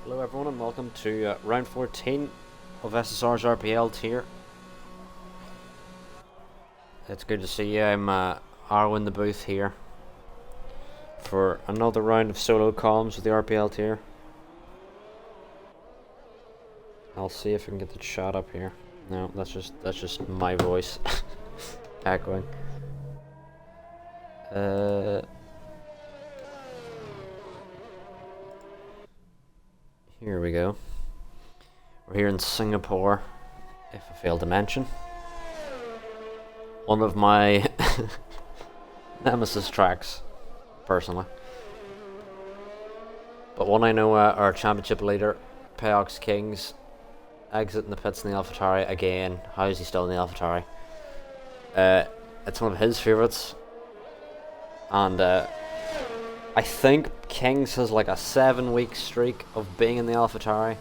Hello everyone and welcome to round 14 of SSR's RPL tier. It's good to see you. I'm Arlo in the booth here for another round of solo comms with the RPL tier. I'll see if I can get the chat up here. No, that's just my voice echoing. Here we go. We're here in Singapore, if I fail to mention. One of my nemesis tracks, personally. But one I know our championship leader, Payox Kings, exiting the pits in the AlphaTauri again. How is he still in the AlphaTauri? It's one of his favourites. And I think Kings has like a 7-week streak of being in the AlphaTauri.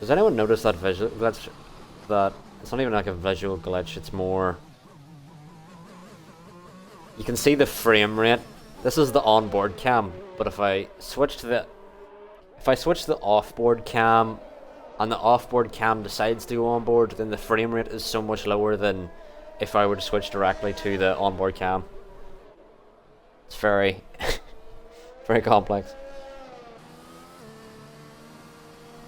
Does anyone notice that visual glitch? That it's not even like a visual glitch, it's more... You can see the frame rate. This is the onboard cam, but if I switch to the offboard cam and the offboard cam decides to go onboard, then the frame rate is so much lower than if I were to switch directly to the onboard cam. It's very very complex.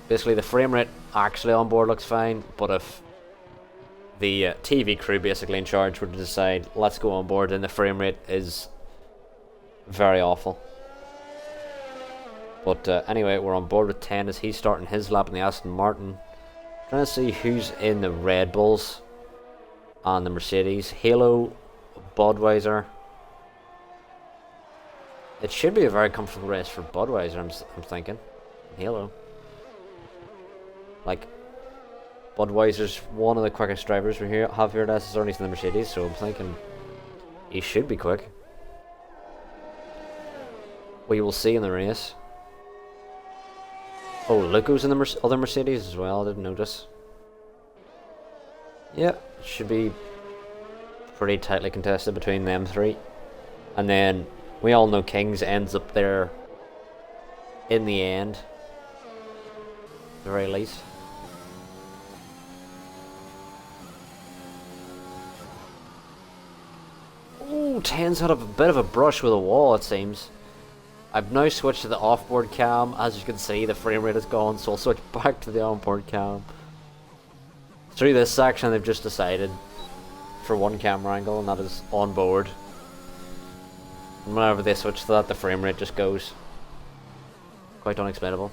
Basically the frame rate actually on board looks fine, but if the TV crew basically in charge were to decide let's go on board, then the frame rate is very awful. But anyway, we're on board with 10 as he's starting his lap in the Aston Martin. Trying to see who's in the Red Bulls and the Mercedes. Halo, Budweiser. It should be a very comfortable race for Budweiser, I'm thinking. Halo. Like, Budweiser's one of the quickest drivers we have here at SSR, and he's in the Mercedes, so I'm thinking he should be quick. We will see in the race. Oh, Luco's in the other Mercedes as well, I didn't notice. Yeah, it should be pretty tightly contested between them three. And then, we all know Kings ends up there in the end. At the very least. Ooh, 10's had a bit of a brush with a wall, it seems. I've now switched to the offboard cam. As you can see, the frame rate is gone, so I'll switch back to the onboard cam. Through this section, they've just decided for one camera angle, and that is on board. And whenever they switch to that, the frame rate just goes. Quite unexplainable.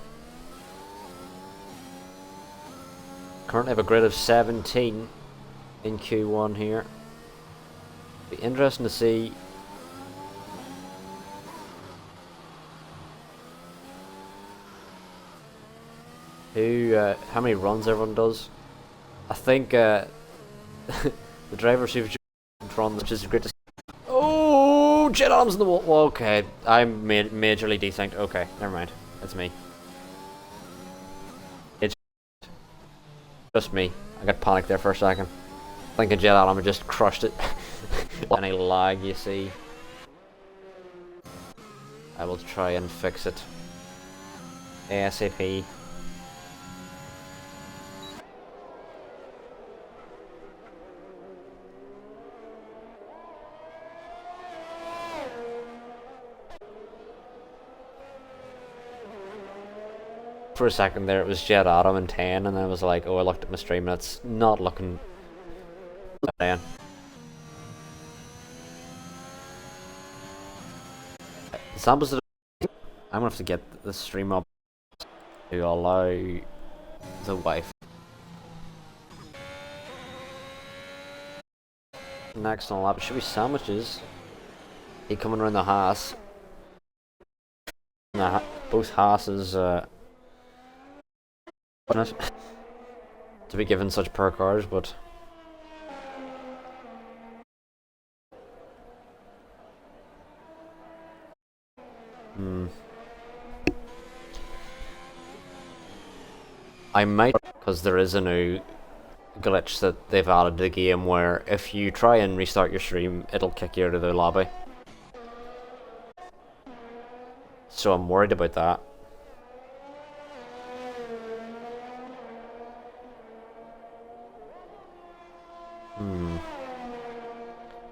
Currently have a grid of 17 in Q1 here. Be interesting to see who, how many runs everyone does. I think the drivers who've just run, which is great to see. Oh, Jet Adams in the wall. Okay, I'm majorly desynced. Okay, never mind. It's me. It's just me. I got panicked there for a second. Thinking Jet Adam had just crushed it. Any lag you see, I will try and fix it ASAP. For a second there it was Jet Adam and 10, and then I was like, oh, I looked at my stream and it's not looking bad. Samples of I'm gonna have to get the stream up to allow the wife. Next on the lap should be sandwiches. He coming around the Haas. Both Haas's to be given such per cars, but I might, because there is a new glitch that they've added to the game where if you try and restart your stream, it'll kick you out of the lobby. So I'm worried about that.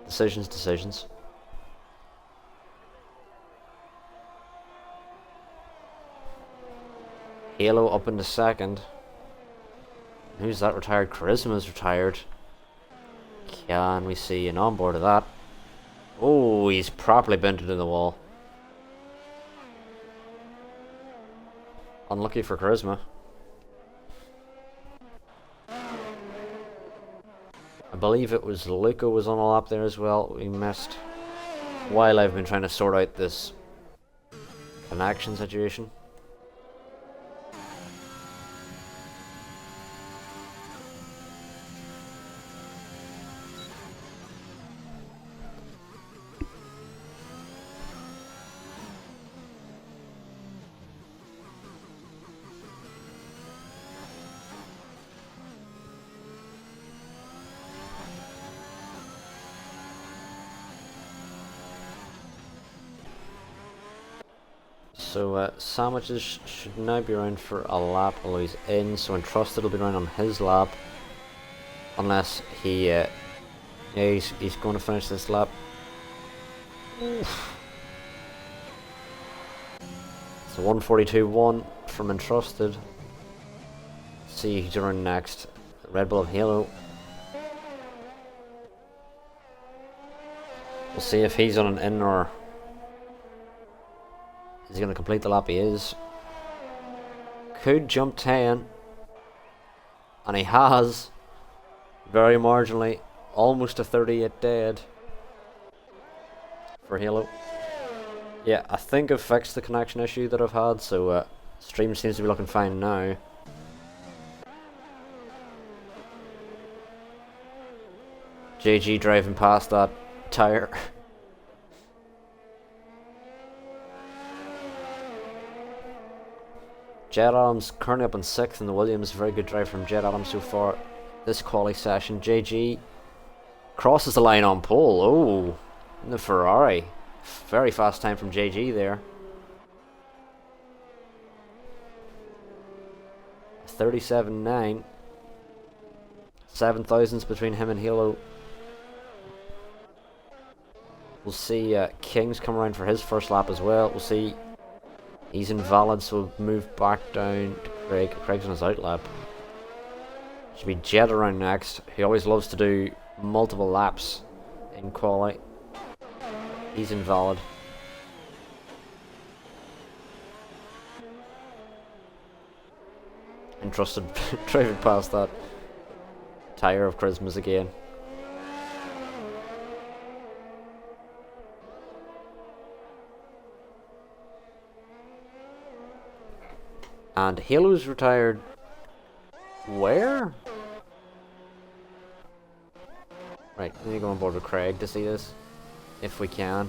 Decisions. Halo up into second. Who's that retired? Charisma's retired. Can we see an onboard of that? Oh, he's properly bent into the wall. Unlucky for Charisma. I believe it was Luca was on a lap there as well. We missed. While I've been trying to sort out this connection situation. So Sandwiches should now be around for a lap, although he's in, so Entrusted will be around on his lap. Unless he, yeah, he's going to finish this lap. Oof. So 142.1 from Entrusted. See who's around next. Red Bull of Halo. We'll see if he's on an in or is he going to complete the lap? He is. Could jump 10. And he has. Very marginally. Almost a 38 dead. For Halo. Yeah, I think I've fixed the connection issue that I've had. So stream seems to be looking fine now. JG driving past that tire. Jet Adams currently up in 6th in the Williams. Very good drive from Jet Adams so far this quali session. JG crosses the line on pole. Oh, in the Ferrari. Very fast time from JG there. 37.9. 7 thousandths between him and Halo. We'll see Kings come around for his first lap as well. We'll see. He's invalid, so we'll move back down to Craig. Craig's on his out lap. Should be Jet around next. He always loves to do multiple laps in quali. He's invalid. Entrusted driving past that tire of Charisma's again. And Halo's retired. Where? Right, we need to go on board with Craig to see this. If we can.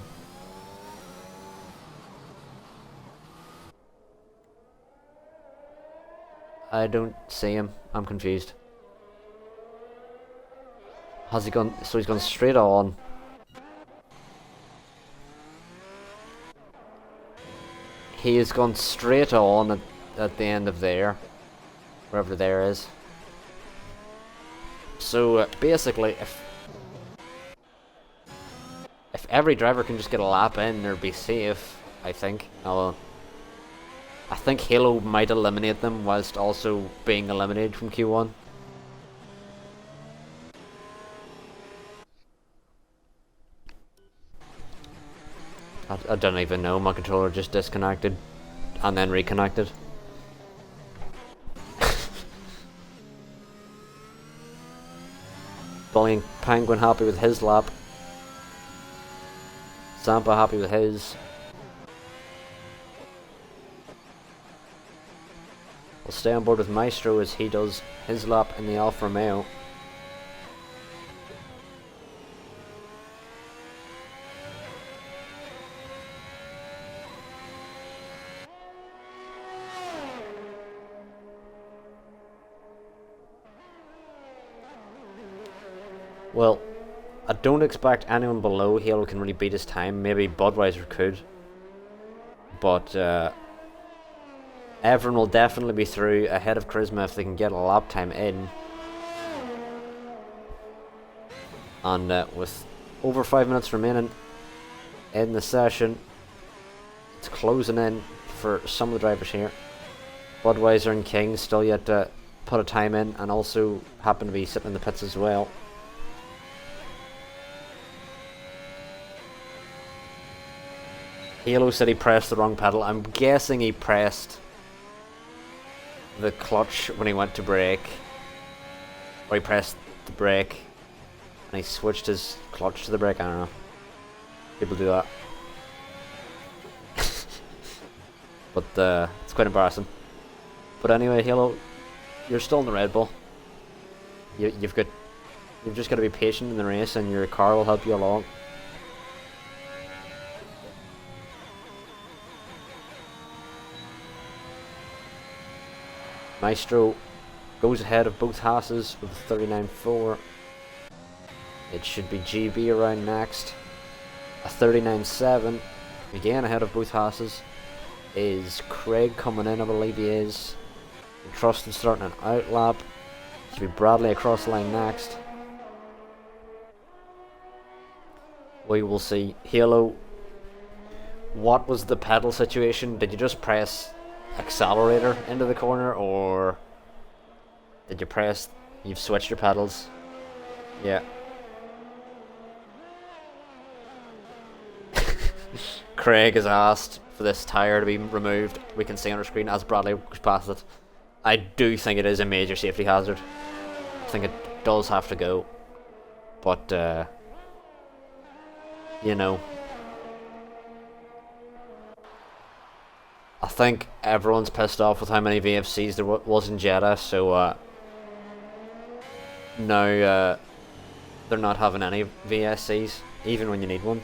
I don't see him. I'm confused. Has he gone? So he's gone straight on. He has gone straight on at the end of there. Wherever there is. So basically, if every driver can just get a lap in, they'd be safe, I think. Although, I think Halo might eliminate them whilst also being eliminated from Q1. I don't even know, my controller just disconnected and then reconnected. Bullying Penguin happy with his lap. Zampa happy with his. We'll stay on board with Maestro as he does his lap in the Alfa Romeo. Well, I don't expect anyone below Halo can really beat his time. Maybe Budweiser could. but everyone will definitely be through ahead of Charisma if they can get a lap time in. And with over 5 minutes remaining in the session, it's closing in for some of the drivers here. Budweiser and King still yet to put a time in, and also happen to be sitting in the pits as well. Halo said he pressed the wrong pedal. I'm guessing he pressed the clutch when he went to brake, or he pressed the brake and he switched his clutch to the brake. I don't know. People do that. But it's quite embarrassing. But anyway, Halo, you're still in the Red Bull. You've just got to be patient in the race, and your car will help you along. Maestro goes ahead of both Haas's with a 39.4. It should be GB around next. A 39.7. Again ahead of both Haas's. Is Craig coming in? I believe he is. Trusted starting an outlap. Should be Bradley across the line next. We will see. Halo, what was the pedal situation? Did you just press accelerator into the corner, or did you've switched your pedals? Yeah. Craig has asked for this tyre to be removed. We can see on our screen as Bradley goes past it. I do think it is a major safety hazard. I think it does have to go. But, you know, I think everyone's pissed off with how many VFCs there was in Jeddah, so now they're not having any VSCs, even when you need one.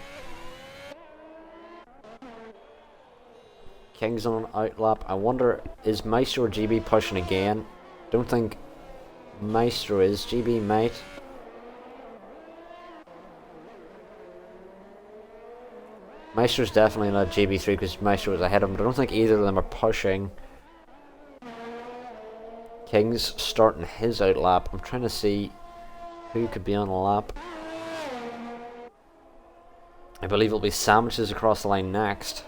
King's on an outlap. I wonder, is Maestro or GB pushing again? Don't think Maestro is. GB might. Maestro's definitely not GB3 because Maestro was ahead of him, but I don't think either of them are pushing. King's starting his outlap. I'm trying to see who could be on a lap. I believe it'll be Sandwiches across the line next.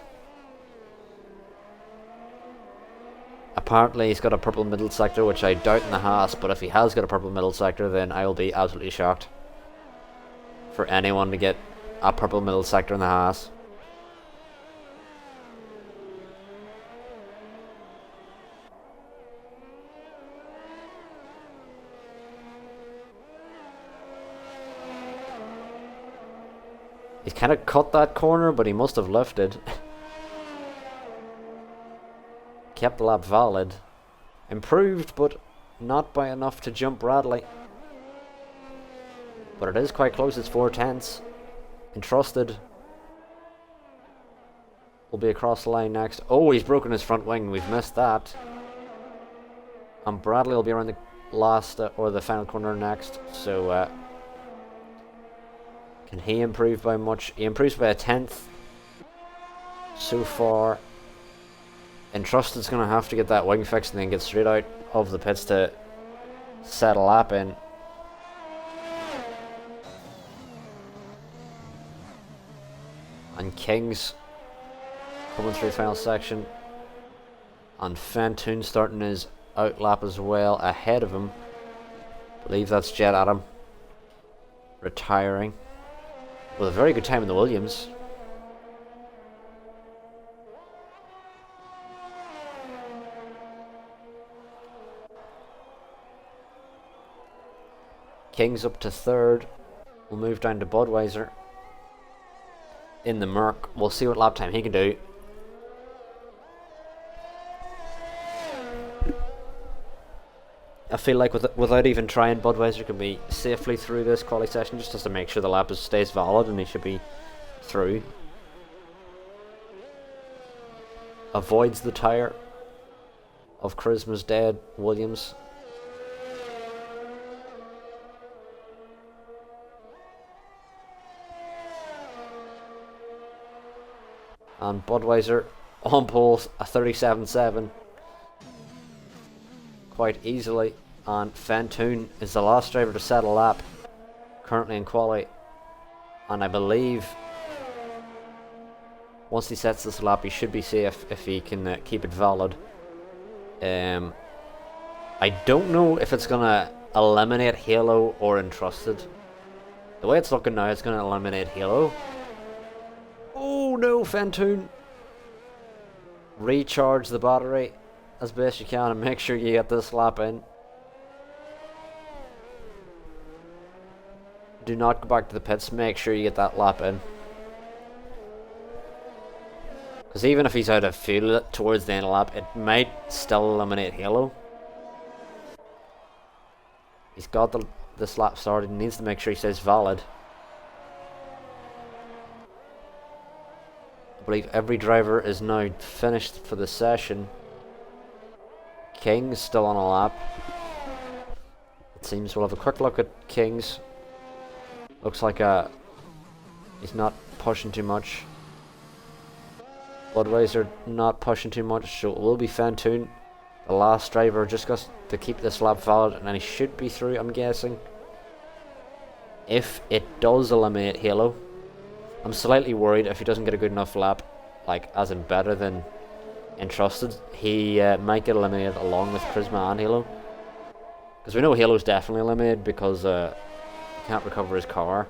Apparently he's got a purple middle sector, which I doubt in the Haas, but if he has got a purple middle sector, then I will be absolutely shocked for anyone to get a purple middle sector in the Haas. He's kind of cut that corner, but he must have lifted. Kept the lap valid. Improved, but not by enough to jump Bradley. But it is quite close, it's 4/10. Entrusted will be across the line next. Oh, he's broken his front wing, we've missed that. And Bradley will be around the last, or the final corner next. So, can he improve by much? He improves by 1/10 so far. Entrusted's going to have to get that wing fixed and then get straight out of the pits to set a lap in. And King's coming through the final section. And Fantoon starting his outlap as well ahead of him. I believe that's Jet Adam retiring with a very good time in the Williams. King's up to third. We'll move down to Budweiser in the Merc. We'll see what lap time he can do. I feel like without even trying, Budweiser can be safely through this quali session, just to make sure the lap stays valid, and he should be through. Avoids the tyre of Charisma's dead Williams. And Budweiser on pole a 37.7 quite easily, and Fentoon is the last driver to set a lap currently in quali, and I believe once he sets this lap he should be safe if he can keep it valid. I don't know if it's gonna eliminate Halo or Entrusted. The way it's looking now, it's gonna eliminate Halo. Oh no, Fentoon! Recharge the battery as best you can and make sure you get this lap in. Do not go back to the pits, make sure you get that lap in. Because even if he's out of fuel towards the end of the lap, it might still eliminate Halo. He's got this lap started, he needs to make sure he stays valid. I believe every driver is now finished for the session. King's still on a lap. It seems we'll have a quick look at King's. Looks like he's not pushing too much. Budweiser not pushing too much, so it will be Fentoon, the last driver, just got to keep this lap valid, and then he should be through, I'm guessing. If it does eliminate Halo, I'm slightly worried if he doesn't get a good enough lap, like as in better than Entrusted, he might get eliminated along with Charisma and Halo. Because we know Halo's definitely eliminated because he can't recover his car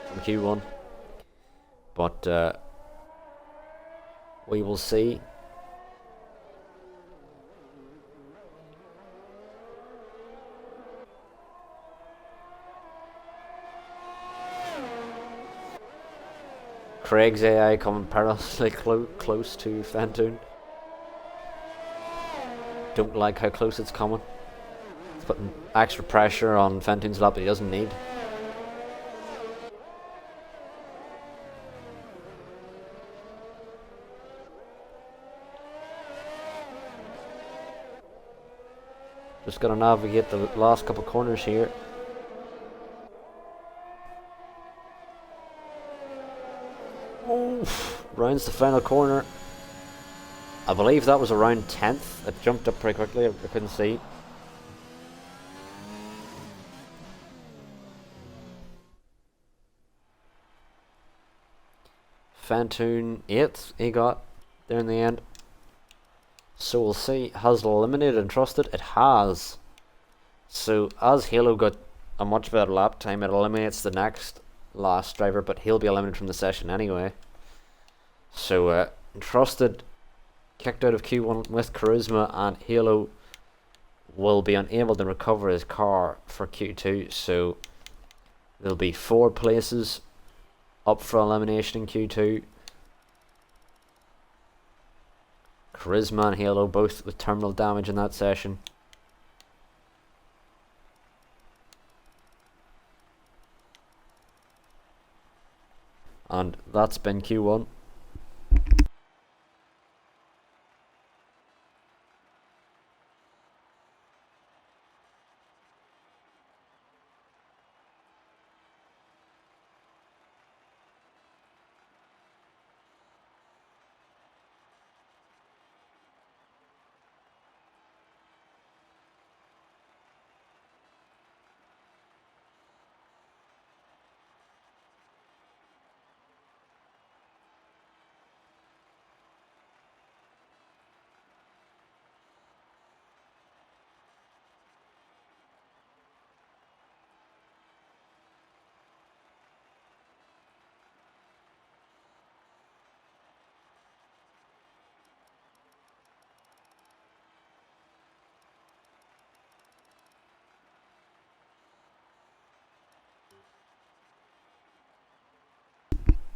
from Q1. But we will see. Craig's AI coming perilously close to Fentoon. Don't like how close it's coming. It's putting extra pressure on Fentoon's lap that he doesn't need. Just gotta navigate the last couple corners here. Oof, rounds the final corner. I believe that was around 10th. It jumped up pretty quickly, I couldn't see. Fentoon 8th he got there in the end. So we'll see. Has it eliminated Entrusted? It has. So as Halo got a much better lap time, it eliminates the next last driver, but he'll be eliminated from the session anyway. So Entrusted kicked out of Q1 with Charisma, and Halo will be unable to recover his car for Q2, so there'll be 4 places up for elimination in Q2. Charisma and Halo both with terminal damage in that session. And that's been Q1.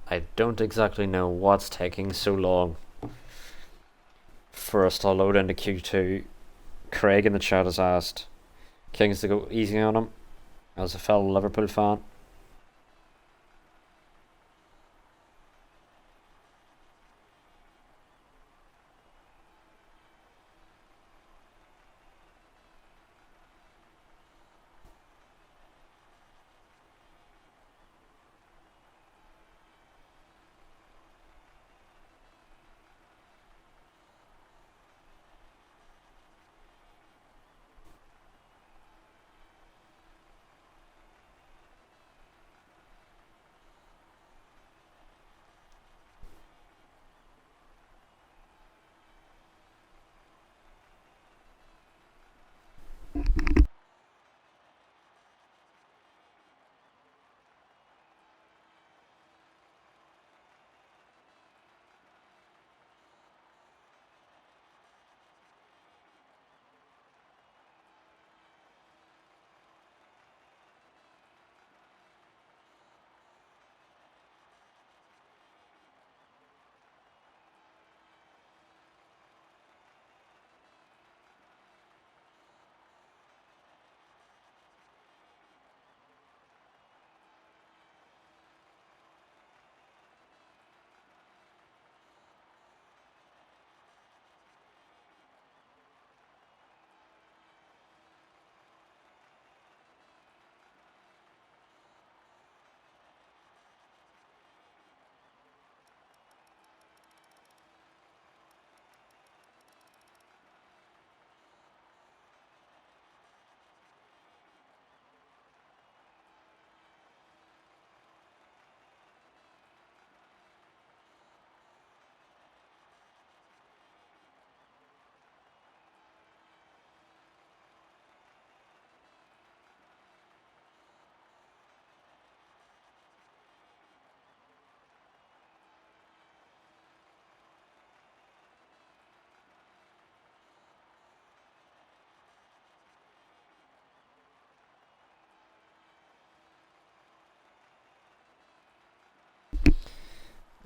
I don't exactly know what's taking so long for us to load into Q2. Craig in the chat has asked Kings to go easy on him as a fellow Liverpool fan.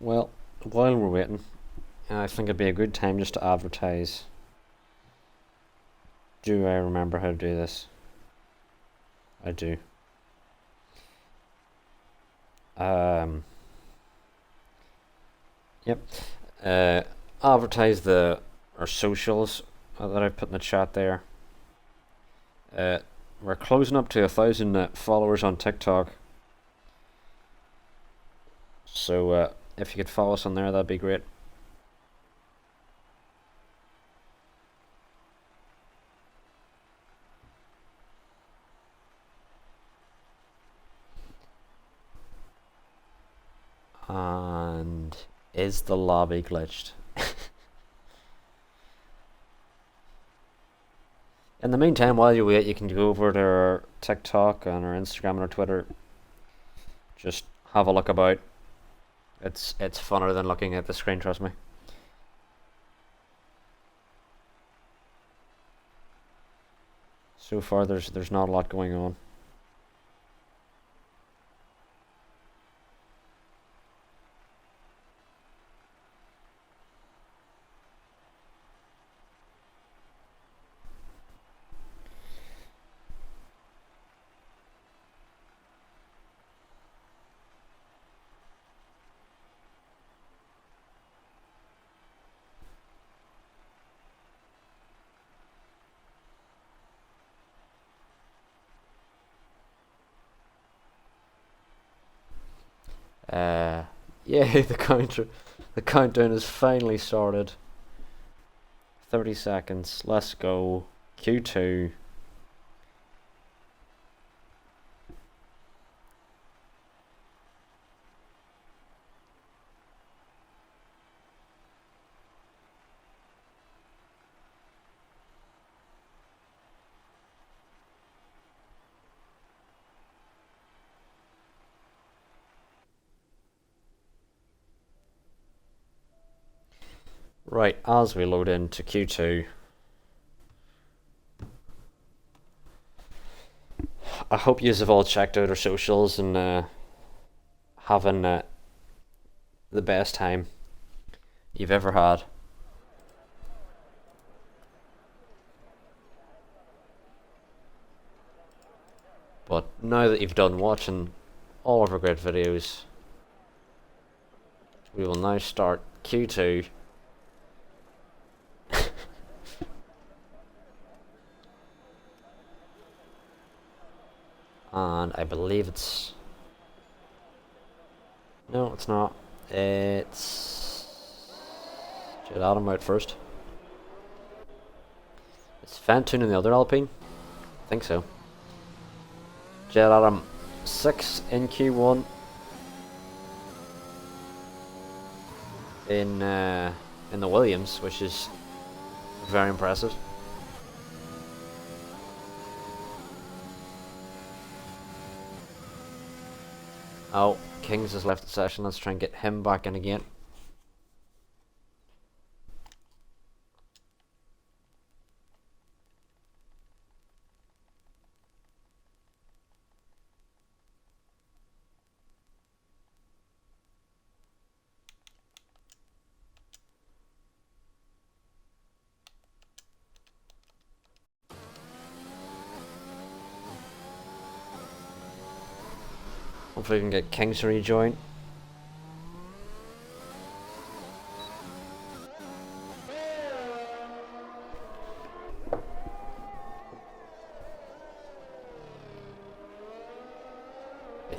Well, while we're waiting, I think it'd be a good time just to advertise. Do I remember how to do this? I do. Yep. Advertise our socials that I put in the chat there. We're closing up to 1,000 followers on TikTok. So if you could follow us on there, that'd be great. And is the lobby glitched? In the meantime, while you wait, you can go over to our TikTok and our Instagram and our Twitter. Just have a look about. It's funner than looking at the screen, trust me. So far, there's not a lot going on. Yeah, the countdown has finally started. 30 seconds. Let's go. Q2. Right, as we load into Q2, I hope you have all checked out our socials and having the best time you've ever had. But now that you've done watching all of our great videos, we will now start Q2. And I believe it's... No, it's not. It's... Jed Adam out first. It's Fantune in the other Alpine? I think so. Jed Adam 6 in Q1. In the Williams, which is very impressive. Oh, Kings has left the session. Let's try and get him back in again. Hopefully we can get Kings to rejoin.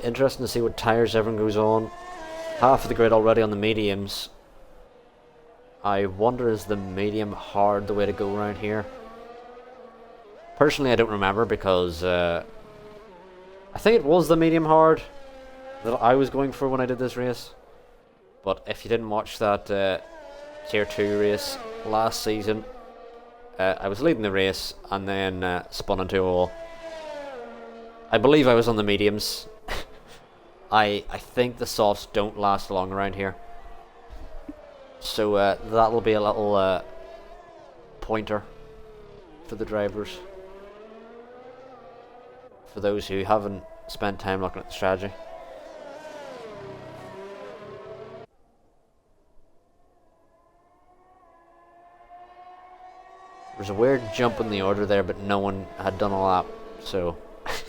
Interesting to see what tires everyone goes on. Half of the grid already on the mediums. I wonder, is the medium hard the way to go around here? Personally, I don't remember because I think it was the medium hard that I was going for when I did this race. But if you didn't watch that Tier 2 race last season, I was leading the race and then spun into a wall. I believe I was on the mediums. I think the softs don't last long around here. So that'll be a little pointer for the drivers. For those who haven't spent time looking at the strategy. There's a weird jump in the order there, but no one had done a lap, so it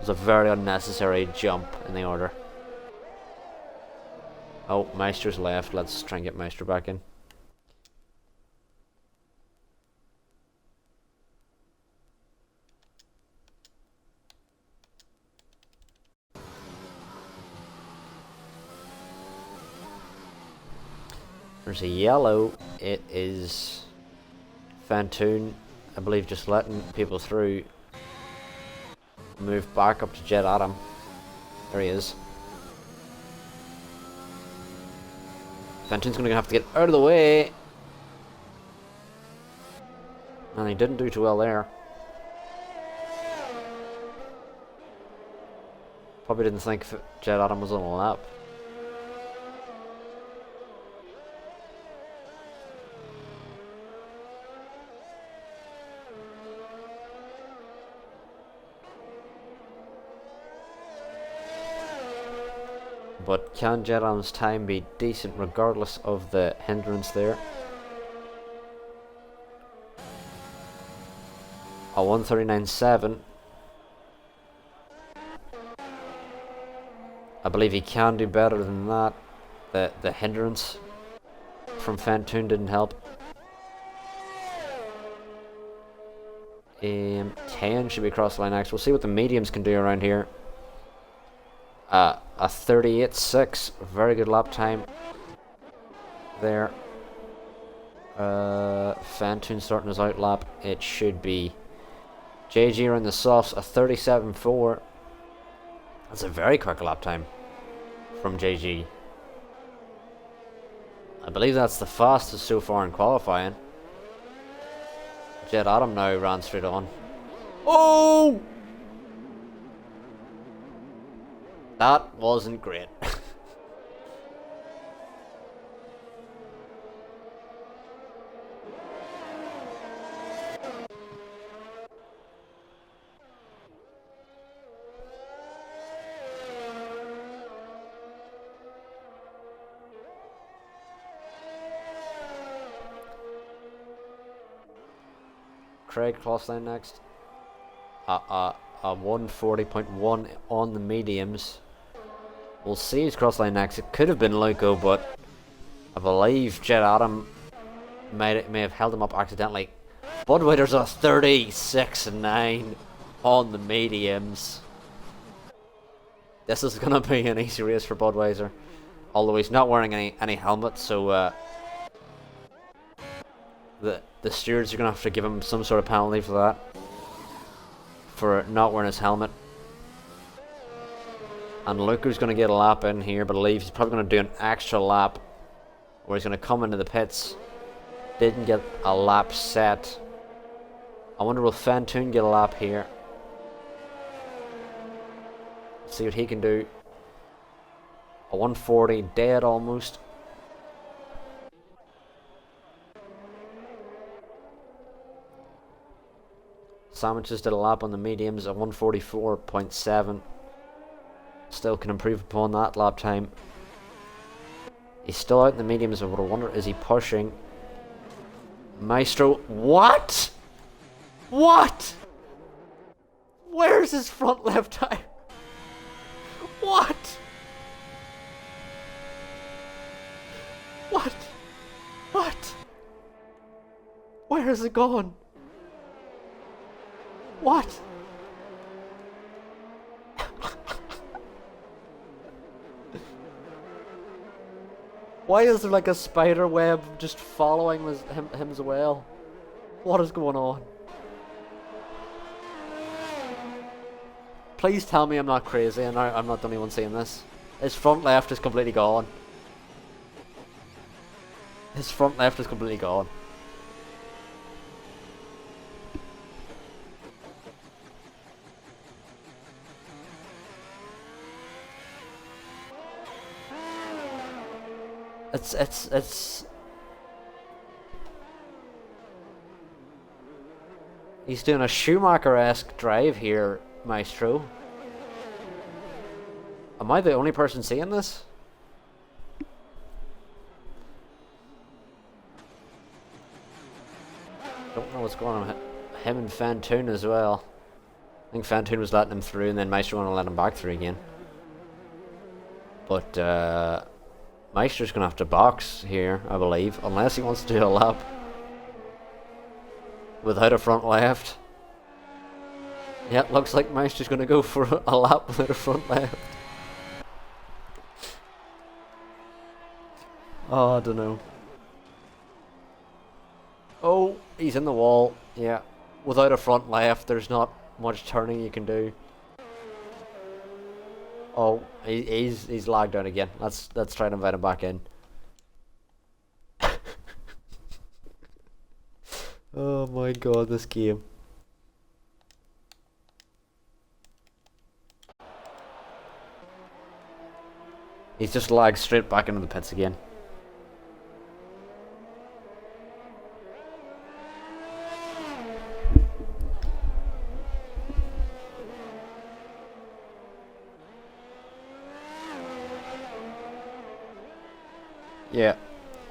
was a very unnecessary jump in the order. Oh, Meister's left. Let's try and get Meister back in. There's a yellow. It is Fantoon, I believe, just letting people through. Move back up to Jet Adam. There he is. Fantoon's gonna have to get out of the way. And he didn't do too well there. Probably didn't think Jet Adam was on a lap. But can Jet Adam's time be decent regardless of the hindrance there? A 1:39.7. I believe he can do better than that. The hindrance from Fantoon didn't help. 10 should be across the line next. We'll see what the mediums can do around here. A 38.6, very good lap time there. Fantoon starting his out lap. It should be JG around the softs, a 37.4. That's a very quick lap time from JG. I believe that's the fastest so far in qualifying. Jet Adam now ran straight on. Oh! That wasn't great. Craig Clausen next. A 140.1 on the mediums. We'll see who's cross line next. It could have been Luco, but I believe Jet Adam may have held him up accidentally. Budweiser's a 36.9 on the mediums. This is gonna be an easy race for Budweiser, although he's not wearing any helmet, so the stewards are gonna have to give him some sort of penalty for that, for not wearing his helmet. And Luco's going to get a lap in here, but I believe he's probably going to do an extra lap where he's going to come into the pits. Didn't get a lap set. I wonder, will Fantoon get a lap here? Let's see what he can do. A 140, dead almost. Sandwiches did a lap on the mediums, a 144.7. Still can improve upon that lap time. He's still out in the mediums, but I wonder, is he pushing? Maestro, what? What? Where's his front left tire? What? What? What? Where is it gone? What? Why is there like a spider web just following him as well? What is going on? Please tell me I'm not crazy and I'm not the only one seeing this. His front left is completely gone. His front left is completely gone. It's he's doing a Schumacher-esque drive here, Maestro. Am I the only person seeing this? what's going on. Him and Fantoon as well. I think Fantoon was letting him through, and then Maestro wanted to let him back through again. But Maestro's gonna have to box here, I believe, unless he wants to do a lap without a front left. Yeah, looks like Maestro's gonna go for a lap without a front left. Oh, I don't know. Oh, he's in the wall. Yeah, without a front left, there's not much turning you can do. Oh, he's lagged out again. Let's try to invite him back in. Oh my god, this game. He's just lagged straight back into the pits again. Yeah,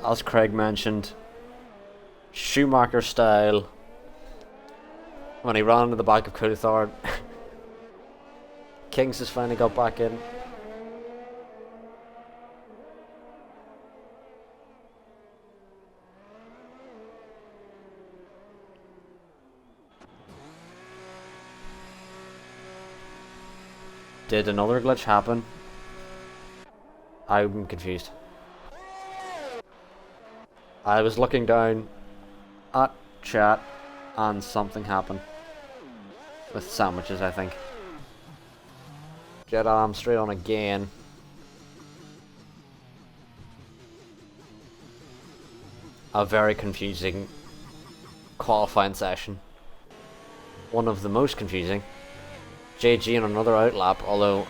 as Craig mentioned, Schumacher style, when he ran into the back of Coulthard. Kings has finally got back in. Did another glitch happen? I'm confused. I was looking down at chat and something happened with sandwiches, I think. Jet Am straight on again. A very confusing qualifying session. One of the most confusing. JG in another outlap, although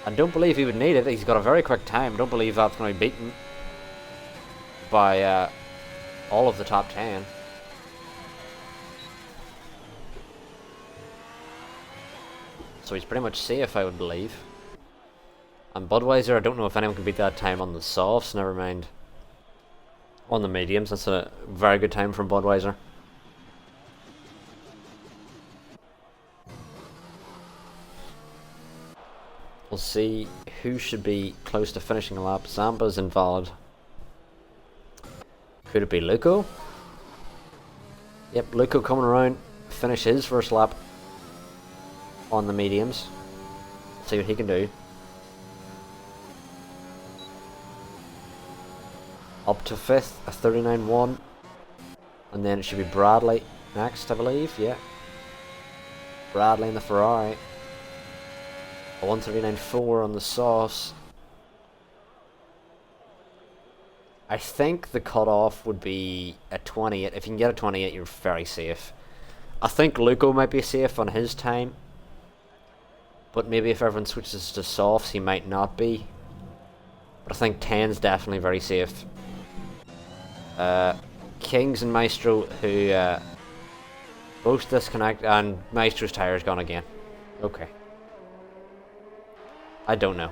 I don't believe he would need it. He's got a very quick time. Don't believe that's going to be beaten by all of the top 10. So he's pretty much safe, I would believe. And Budweiser, I don't know if anyone can beat that time on the softs, never mind on the mediums. That's a very good time from Budweiser. We'll see who should be close to finishing a lap. Zamba's invalid. Could it be Luco? Yep, Luco coming around, finish his first lap on the mediums. See what he can do. Up to 5th, a 39.1. And then it should be Bradley next, I believe, yeah. Bradley in the Ferrari. A 139.4 on the sauce. I think the cutoff would be a 28. If you can get a 28, you're very safe. I think Luco might be safe on his time. But maybe if everyone switches to softs, he might not be. But I think 10's definitely very safe. Kings and Maestro, who both disconnect, and Maestro's tire's gone again. Okay. I don't know.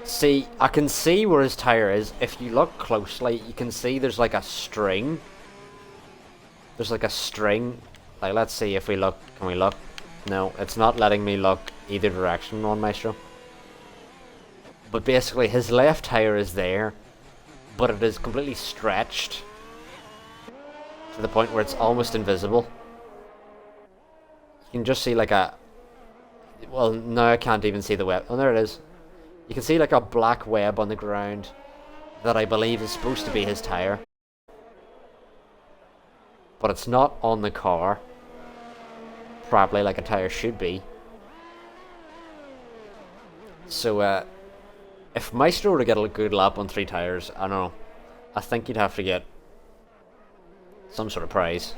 See, I can see where his tire is. If you look closely, you can see there's like a string. There's like a string. Like, let's see if we look. Can we look? No, it's not letting me look either direction on Maestro. But basically, his left tire is there, but it is completely stretched to the point where it's almost invisible. You can just see like a... Well, no, I can't even see the web. Oh, there it is. You can see like a black web on the ground that I believe is supposed to be his tire. But it's not on the car. Probably like a tire should be. So, if Maestro were to get a good lap on 3 tires, I don't know. I think you'd have to get some sort of prize.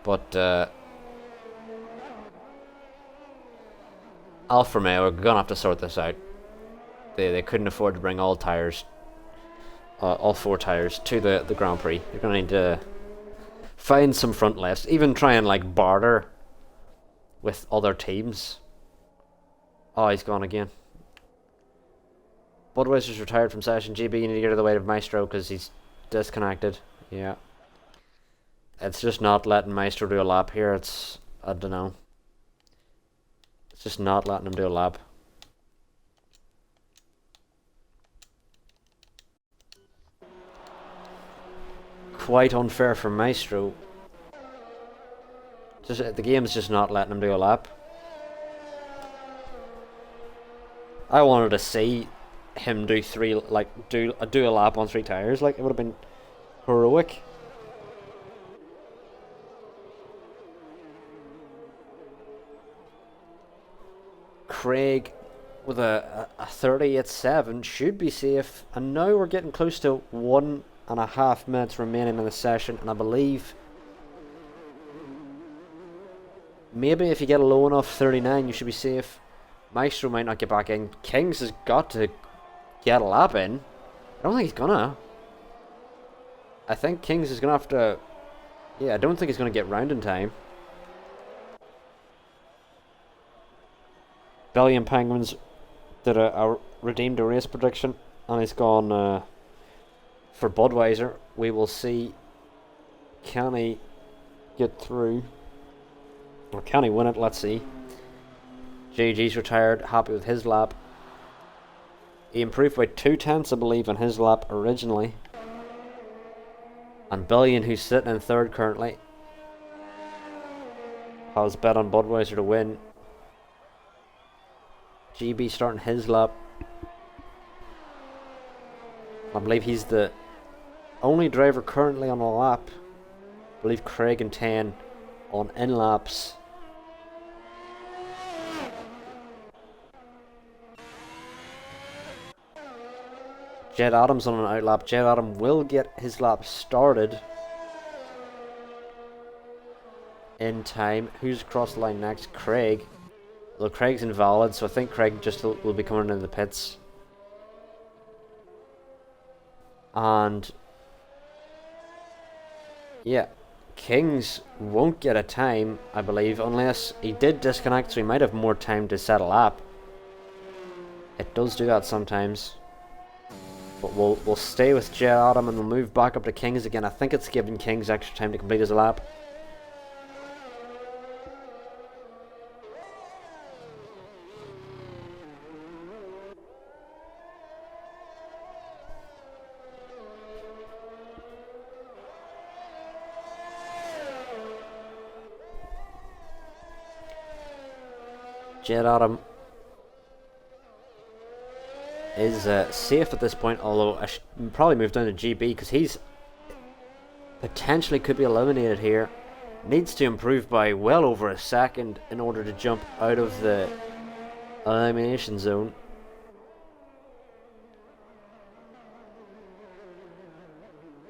But, Alfa Romeo are gonna have to sort this out. They couldn't afford to bring all tires, all 4 tires to the Grand Prix. They're gonna need to Find some front lefts. Even try and like barter with other teams. Oh, he's gone again. Budweiser's retired from session. GB, you need to get out of the way of Maestro because he's disconnected. Yeah. It's just not letting Maestro do a lap here. It's, I don't know. It's just not letting him do a lap. Quite unfair for Maestro. Just the game's just not letting him do a lap. I wanted to see him do do a lap on 3 tires. Like, it would have been heroic. Craig with a 38.7 should be safe, and now we're getting close to 1.5 minutes remaining in the session, and I believe maybe if you get a low enough 39 you should be safe. Maestro might not get back in. Kings has got to get a lap in. I don't think he's gonna. I think Kings is gonna have to. Yeah, I don't think he's gonna get round in time. Belgian Penguins did a redeemed a race prediction, and he's gone for Budweiser. We will see. Can he get through? Or can he win it? Let's see. JG's retired, happy with his lap. He improved by 0.2, I believe, on his lap originally. And Billion, who's sitting in 3rd currently, has bet on Budweiser to win. GB starting his lap. I believe he's the only driver currently on a lap. I believe Craig and 10 on in laps. Jed Adams on an outlap. Jed Adam will get his lap started in time. Who's across the line next? Craig. Well, Craig's invalid, so I think Craig just will be coming in the pits. And yeah, Kings won't get a time, I believe, unless he did disconnect, so he might have more time to set a lap. It does do that sometimes. But we'll stay with Jed Adam and we'll move back up to Kings again. I think it's giving Kings extra time to complete his lap. Jed Adam is safe at this point, although I should probably move down to GB because he's potentially could be eliminated here. Needs to improve by well over a second in order to jump out of the elimination zone.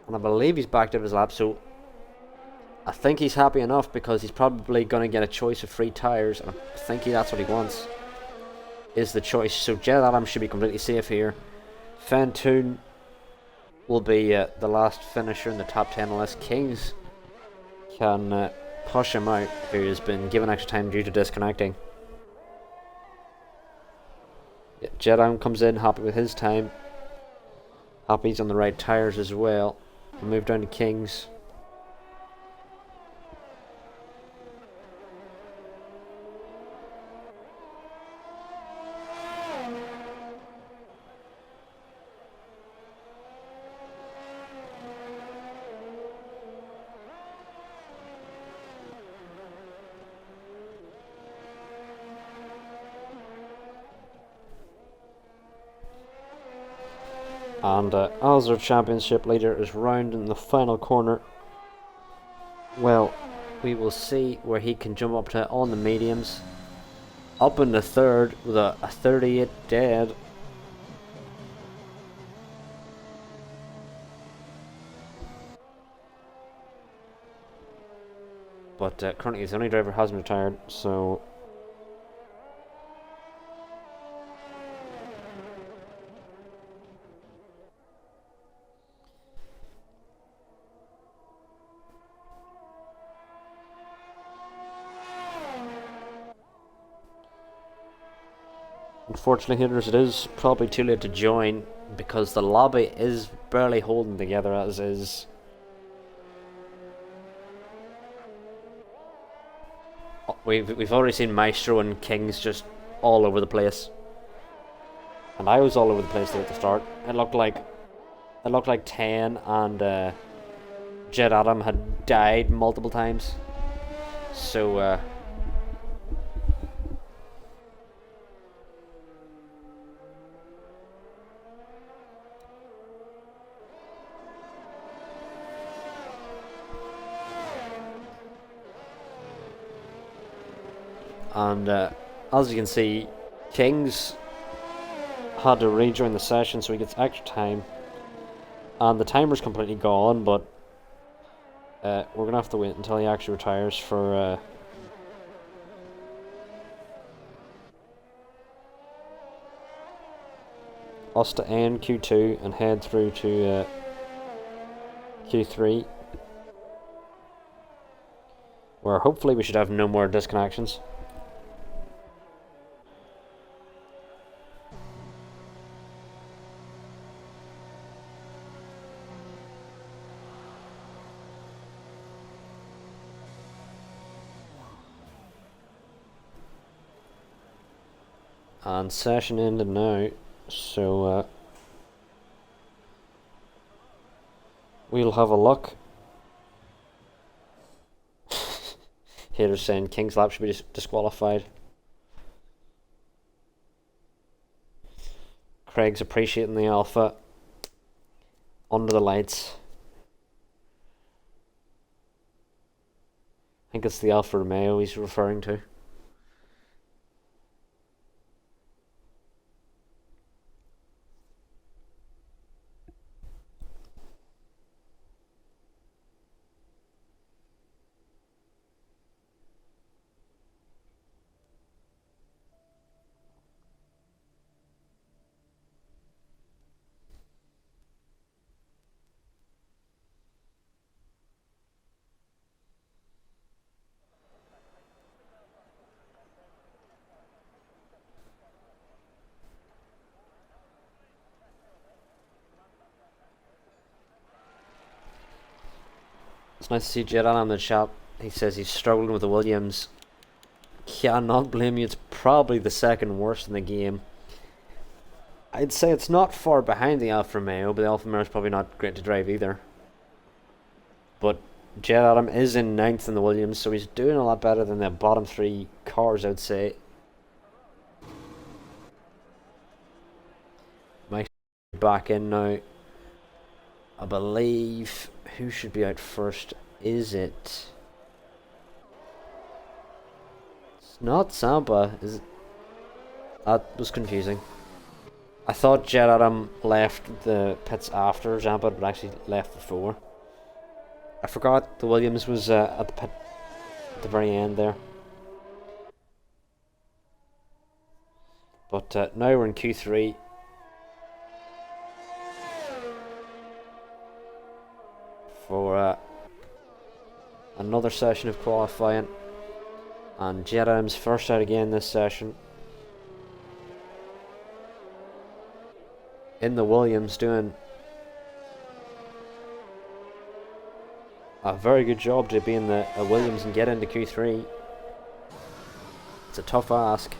And I believe he's backed up his lap, so I think he's happy enough because he's probably going to get a choice of 3 tires, and I think that's what he wants, is the choice. So Jed Adams should be completely safe here. Fantoon will be the last finisher in the top 10 unless Kings can push him out, who has been given extra time due to disconnecting. Yeah, Jed Adams comes in happy with his time. Happy he's on the right tires as well. We'll move down to Kings. And as our championship leader is round in the final corner, well, we will see where he can jump up to on the mediums. Up in the 3rd with a 38 dead. But currently his only driver hasn't retired, so Unfortunately, haters, it is probably too late to join because the lobby is barely holding together as is. We've already seen Maestro and Kings just all over the place, and I was all over the place there at the start. It looked like 10 and Jet Adam had died multiple times. So as you can see, Kings had to rejoin the session so he gets extra time, and the timer's completely gone, but we're gonna have to wait until he actually retires for us to end Q2 and head through to Q3, where hopefully we should have no more disconnections. And session ended now, so we'll have a look. Haters saying King's Lap should be disqualified. Craig's appreciating the alpha. Under the lights. I think it's the Alfa Romeo he's referring to. It's nice to see Jet on the chat. He says he's struggling with the Williams. Cannot blame you, it's probably the second worst in the game. I'd say it's not far behind the Alfa Romeo, but the Alfa Romeo is probably not great to drive either. But Jet Adam is in 9th in the Williams, so he's doing a lot better than the bottom 3 cars, I'd say. Mike's back in now. I believe who should be out first? Is it? It's not Zampa. Is it? That was confusing. I thought Jet Adam left the pits after Zampa, but actually left before. I forgot the Williams was at the pit at the very end there. But now we're in Q3. For another session of qualifying, and Jet Adams first out again this session in the Williams, doing a very good job to be in the Williams and get into Q3. It's a tough ask.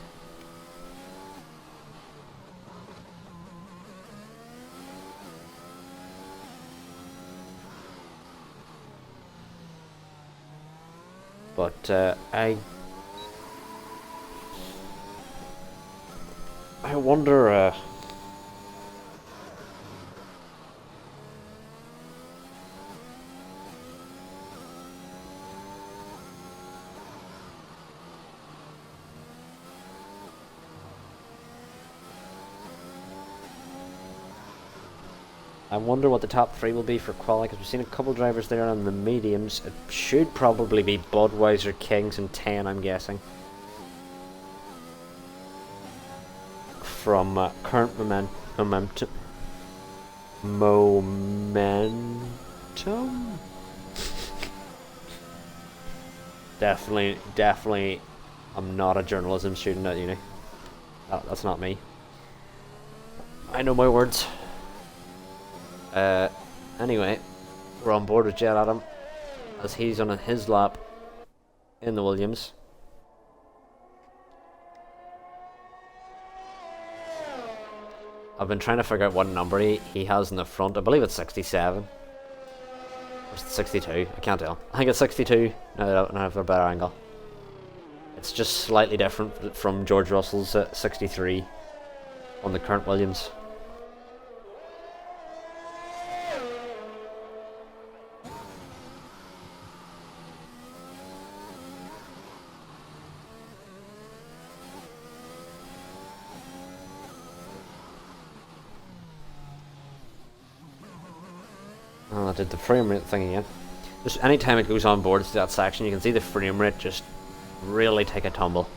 But I wonder. I wonder what the top 3 will be for quali, because we've seen a couple drivers there on the mediums. It should probably be Budweiser, Kings, and 10, I'm guessing. From current momentum. Definitely, I'm not a journalism student at uni. That's not me. I know my words. Anyway, we're on board with Jet Adam as he's on his lap in the Williams. I've been trying to figure out what number he has in the front. I believe it's 67. Or 62. I can't tell. I think it's 62. Now I have a better angle. It's just slightly different from George Russell's 63 on the current Williams. Oh, I did the frame rate thing again. Just anytime it goes on board to that section, you can see the frame rate just really take a tumble.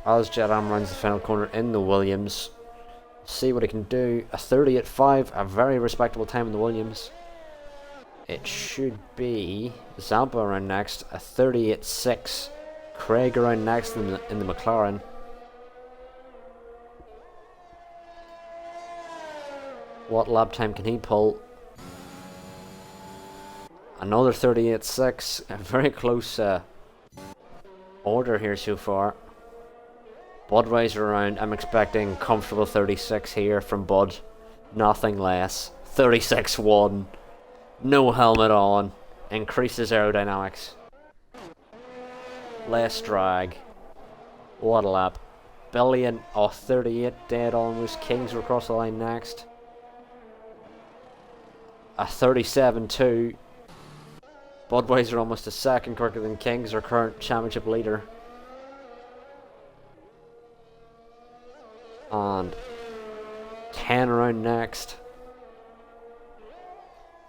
As Jet Adam runs the final corner in the Williams, see what he can do. A 30.5, a very respectable time in the Williams. It should be Zampa around next, a 30.6. Craig around next in the McLaren. What lap time can he pull? Another 38.6. A very close order here so far. Budweiser around, I'm expecting comfortable 36 here from Bud. Nothing less. 36.1. No helmet on. Increases aerodynamics. Less drag. What a lap. Billion, 38 dead almost. Kings will cross the line next. A 37.2. Budweiser almost a second quicker than Kings, our current championship leader. And 10 around next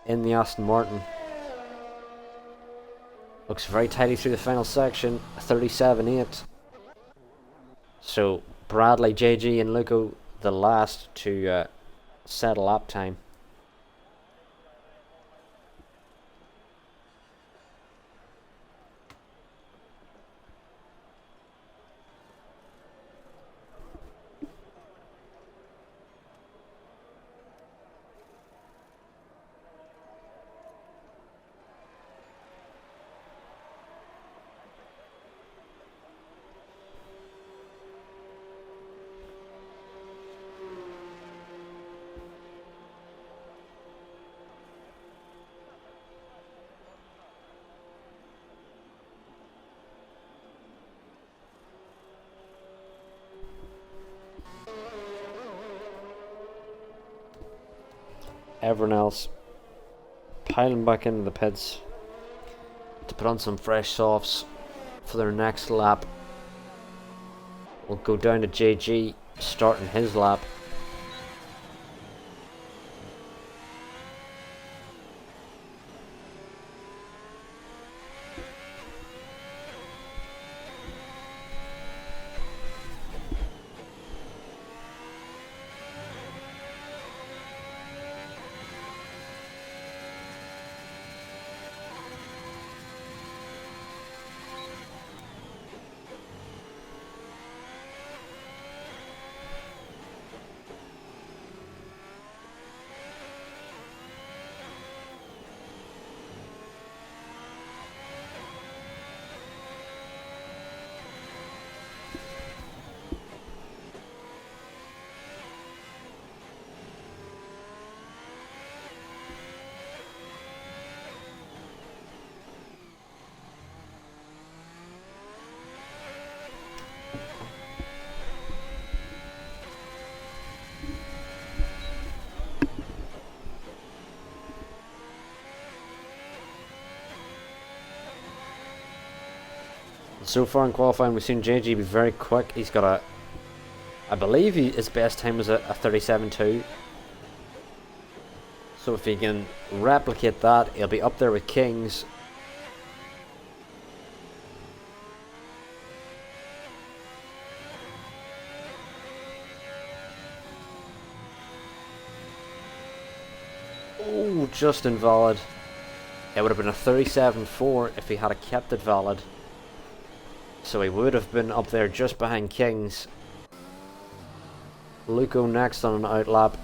in the Aston Martin. Looks very tidy through the final section. 37.8. So Bradley, JG and Luco the last to set a lap time. Everyone else piling back into the pits to put on some fresh softs for their next lap. We'll go down to JG starting his lap. So far in qualifying, we've seen JG be very quick. He's got a I believe his best time was a 37.2. So if he can replicate that, he'll be up there with Kings. Oh, just invalid. It would have been a 37.4 if he had kept it valid. So he would have been up there just behind Kings. Luco next on an outlap.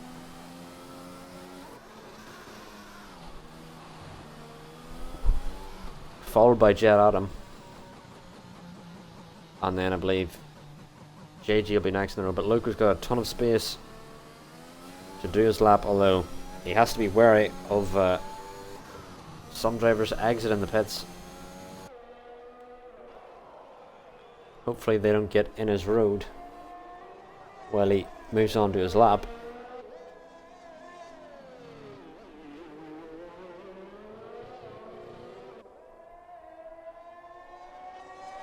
Followed by Jet Adam. And then I believe JG will be next in the row. But Luco's got a ton of space to do his lap, although he has to be wary of some drivers exiting the pits. Hopefully they don't get in his road while he moves on to his lap.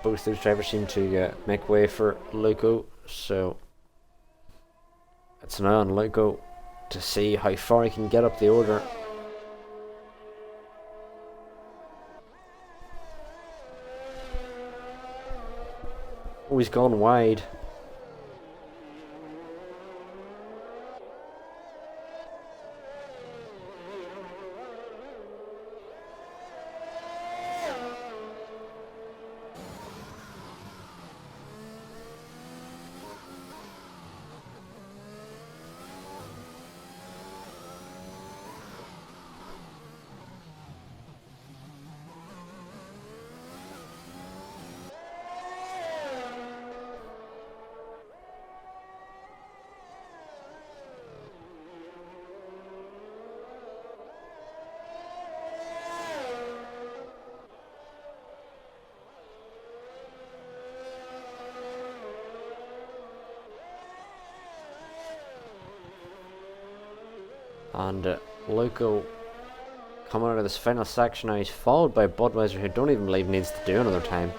Both those drivers seem to make way for Luco, so it's now on Luco to see how far he can get up the order. Oh, he's gone wide. And Luco coming out of this final section now, he's followed by Budweiser, who don't even believe needs to do another time.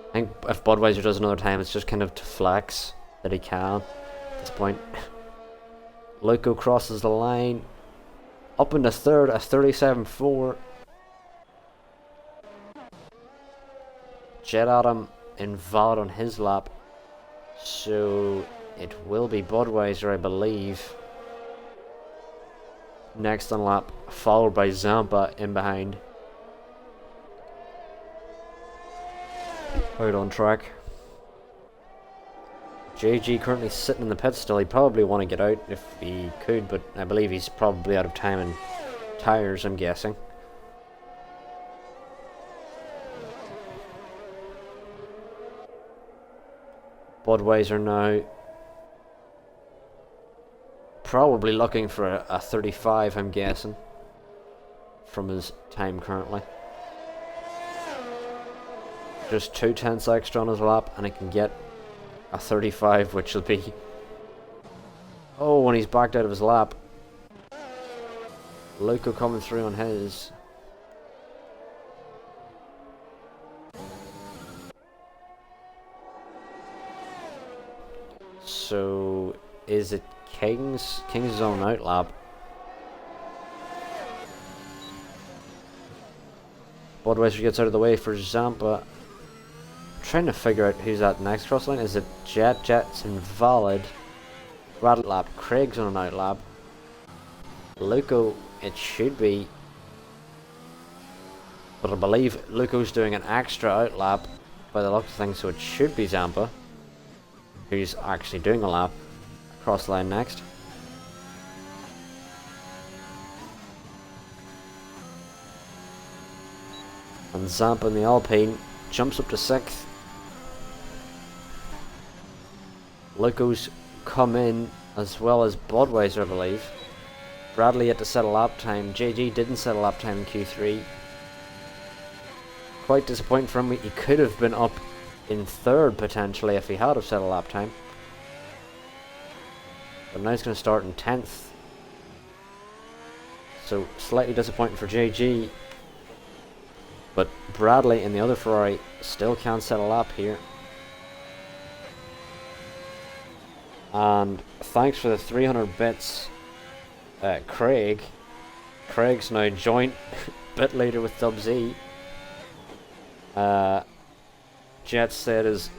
I think if Budweiser does another time, it's just kind of to flex that he can at this point. Luco crosses the line, up into third, a 37.4. Jet Adam invalid on his lap, so it will be Budweiser, I believe, next on lap, followed by Zampa in behind. Out on track. JG currently sitting in the pit still. He'd probably want to get out if he could, but I believe he's probably out of time and tyres, I'm guessing. Budweiser now probably looking for a 35, I'm guessing, from his time currently. Just 2/10 extra on his lap and he can get a 35, which will be... Oh, when he's backed out of his lap. Luco coming through on his. So, is it Kings? Kings is on out lap. Budweiser gets out of the way for Zampa. Trying to figure out who's at next cross line. Is it Jet? Jet's invalid. Rattle lap. Craig's on an out lap. Luco, it should be. But I believe Luco's doing an extra out lap by the looks of things, so it should be Zampa who's actually doing a lap. Cross line next. And Zampa in the Alpine jumps up to 6th. Luco's come in as well as Budweiser, I believe. Bradley had to set a lap time. JG didn't set a lap time in Q3. Quite disappointing for him. He could have been up in 3rd potentially if he had have set a lap time. But now he's going to start in 10th. So slightly disappointing for JG. But Bradley in the other Ferrari still can't set a lap here. And thanks for the 300 bits, Craig. Craig's now joint bit leader with Dubz. Jet said his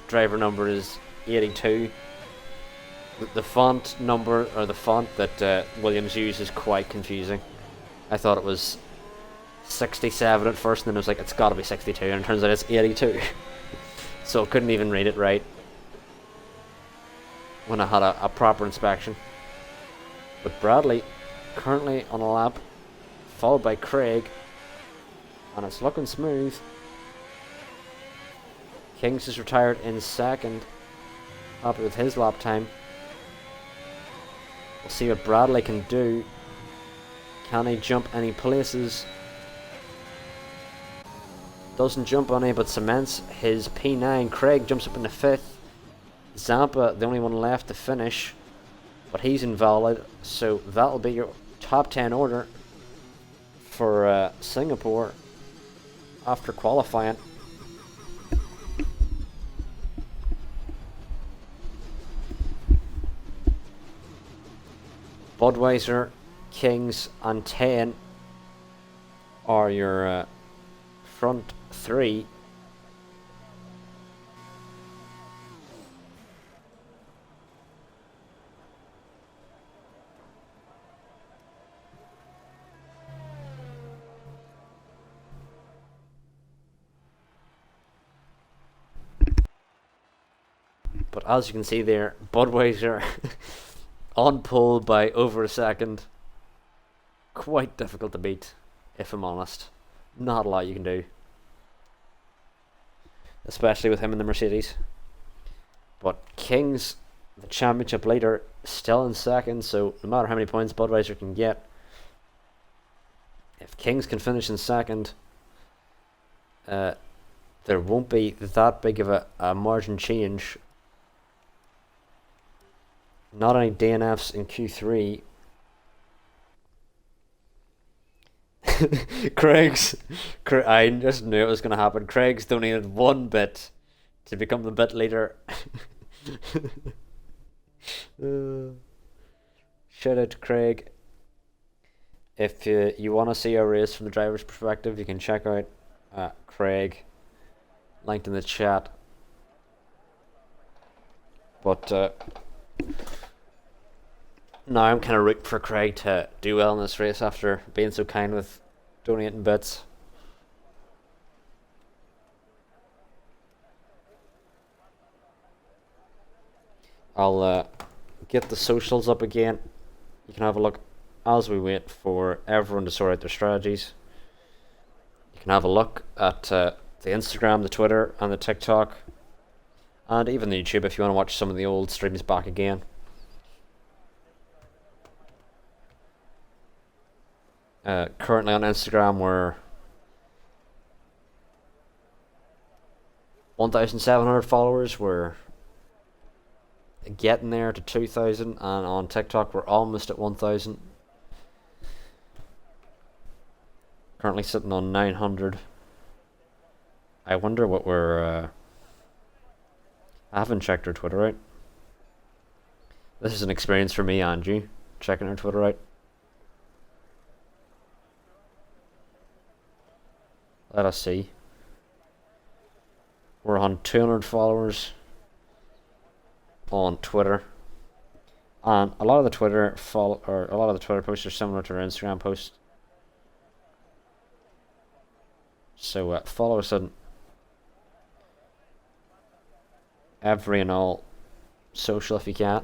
driver number is 82. The font number, or the font that Williams used, is quite confusing. I thought it was 67 at first, and then it was like, it's gotta be 62, and it turns out it's 82. So I couldn't even read it right when I had a proper inspection. But Bradley currently on a lap, followed by Craig, and it's looking smooth. Kings is retired in second, happy with his lap time. We'll see what Bradley can do. Can he jump any places? Doesn't jump on any, but cements his P9. Craig jumps up into 5th. Zampa, the only one left to finish, but he's invalid, so that'll be your top 10 order for Singapore after qualifying. Budweiser, Kings, and 10 are your front 3. But as you can see there, Budweiser on pole by over a second. Quite difficult to beat, if I'm honest. Not a lot you can do, especially with him in the Mercedes. But Kings, the championship leader, still in second, so no matter how many points Budweiser can get, if Kings can finish in second, there won't be that big of a margin change. Not any DNFs in Q3. I just knew it was going to happen. Craig's donated 1 bit to become the bit leader. Shout out to Craig. If you want to see a race from the driver's perspective, you can check out Craig, linked in the chat. But now I'm kind of rooting for Craig to do well in this race after being so kind with donating bits. I'll get the socials up again. You can have a look as we wait for everyone to sort out their strategies. You can have a look at the Instagram, the Twitter, and the TikTok, and even the YouTube if you want to watch some of the old streams back again. Currently on Instagram we're 1,700 followers. We're getting there to 2,000, and on TikTok we're almost at 1,000. Currently sitting on 900. I wonder what we're I haven't checked our Twitter out. This is an experience for me and you, checking our Twitter out. Let us see. We're on 200 followers on Twitter, and a lot of the Twitter posts are similar to our Instagram posts. So follow us on every and all social if you can.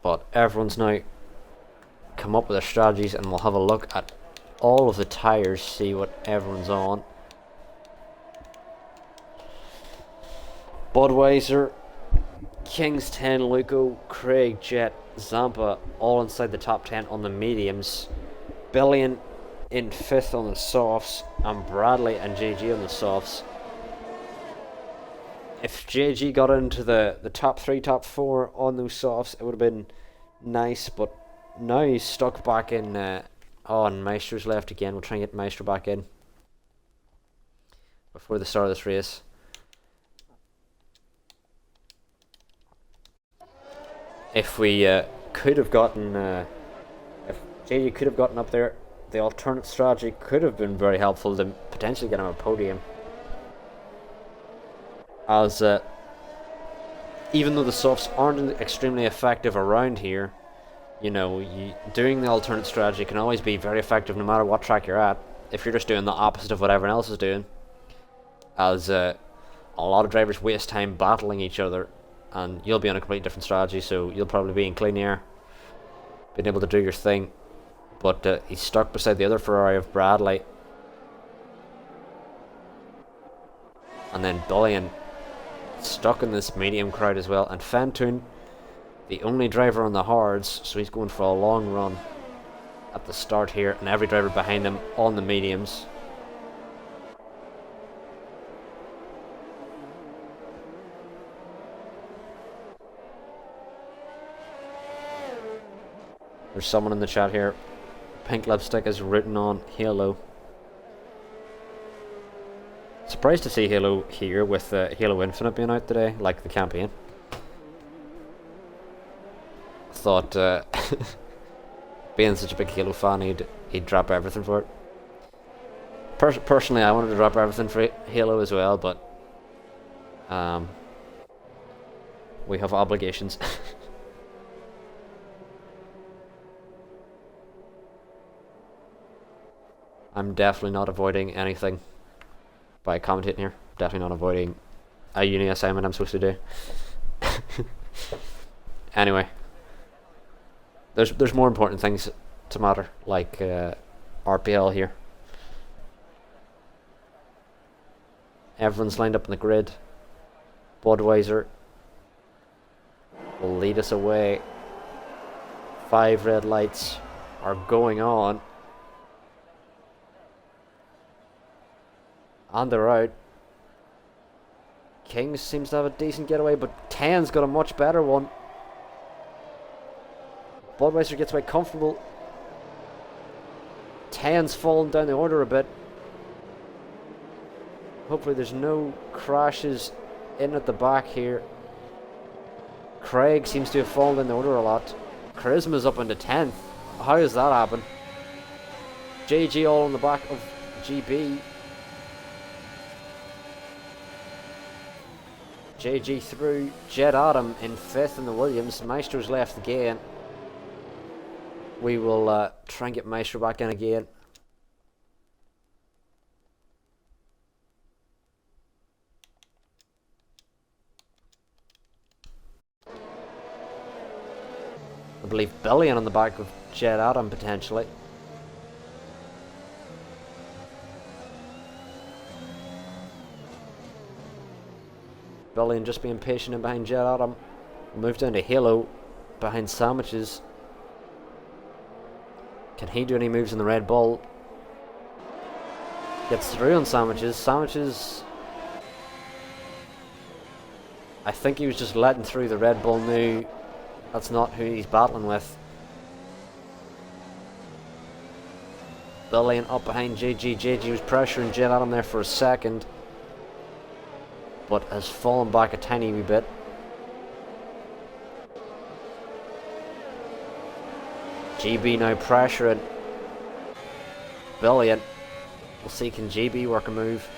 But everyone's now come up with their strategies, and we'll have a look at all of the tyres, see what everyone's on. Budweiser, Kings 10, Luco, Craig, Jet, Zampa, all inside the top 10 on the mediums. Billion in 5th on the softs, and Bradley and JG on the softs. If JG got into the top 3, top 4 on those softs, it would have been nice, but now he's stuck back in. Oh, and Maestro's left again. We'll try and get Maestro back in before the start of this race. If we could have gotten, if JG could have gotten up there, the alternate strategy could have been very helpful to potentially get him a podium. As even though the softs aren't extremely effective around here, you know, doing the alternate strategy can always be very effective no matter what track you're at, if you're just doing the opposite of what everyone else is doing. As a lot of drivers waste time battling each other, and you'll be on a completely different strategy, so you'll probably be in clean air, being able to do your thing. But he's stuck beside the other Ferrari of Bradley. And then Bullion stuck in this medium crowd as well, and Fentoon, the only driver on the hards, so he's going for a long run at the start here, and every driver behind him on the mediums. There's someone in the chat here. Pink lipstick is written on Halo. Surprised to see Halo here with Halo Infinite being out today, like the campaign. Thought being such a big Halo fan, he'd drop everything for it. Personally, I wanted to drop everything for Halo as well, but we have obligations. I'm definitely not avoiding anything by commentating here. Definitely not avoiding a uni assignment I'm supposed to do. Anyway, there's more important things to matter, like RPL here. Everyone's lined up in the grid. Budweiser will lead us away. 5 red lights are going on. And they're out. Kings seems to have a decent getaway, but 10's got a much better one. Budweiser gets away comfortable. 10's fallen down the order a bit. Hopefully there's no crashes in at the back here. Craig seems to have fallen down the order a lot. Charisma's up into 10th. How does that happen? JG all on the back of GB. JG through. Jet Adam in 5th in the Williams. Maestro's left again. We will try and get Maestro back in again. I believe Billion on the back of Jet Adam potentially. Billion just being patient in behind Jet Adam. We'll move down to Halo behind Sandwiches. Can he do any moves in the Red Bull? Gets through on Sandwiches. Sandwiches, I think he was just letting through the Red Bull. Knew that's not who he's battling with. Billion up behind JG. JG was pressuring Jet Adam there for a second, but has fallen back a tiny wee bit. GB now pressuring Billion. We'll see, can GB work a move?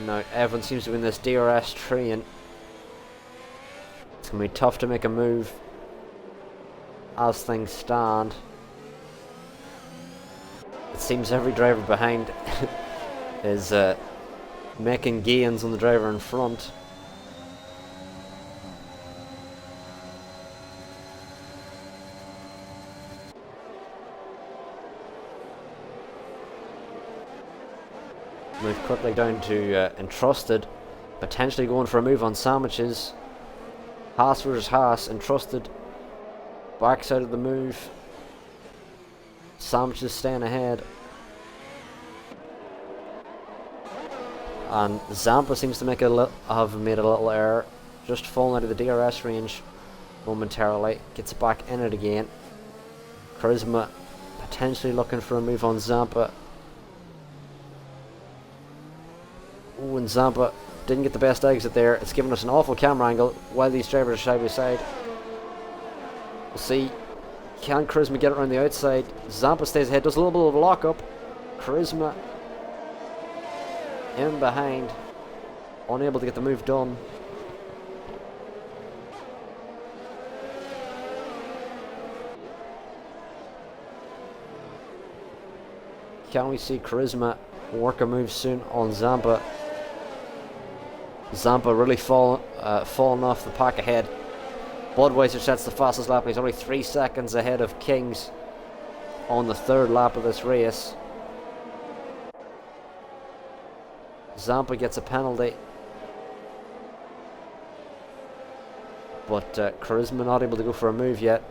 Now everyone seems to be in this DRS train. It's going to be tough to make a move as things stand. It seems every driver behind is making gains on the driver in front. Move quickly down to Entrusted, potentially going for a move on Sandwiches. Haas versus Haas. Entrusted backside of the move. Sandwiches staying ahead. And Zampa seems to have made a little error, just falling out of the DRS range momentarily. Gets back in it again. Charisma potentially looking for a move on Zampa. Ooh, and Zampa didn't get the best exit there. It's given us an awful camera angle while these drivers are side by side. We'll see. Can Charisma get it around the outside? Zampa stays ahead, does a little bit of a lock-up. Charisma in behind, unable to get the move done. Can we see Charisma work a move soon on Zampa? Zampa really falling off the pack ahead. Budweiser sets the fastest lap. He's only 3 seconds ahead of Kings on the 3rd lap of this race. Zampa gets a penalty, but Charisma not able to go for a move yet.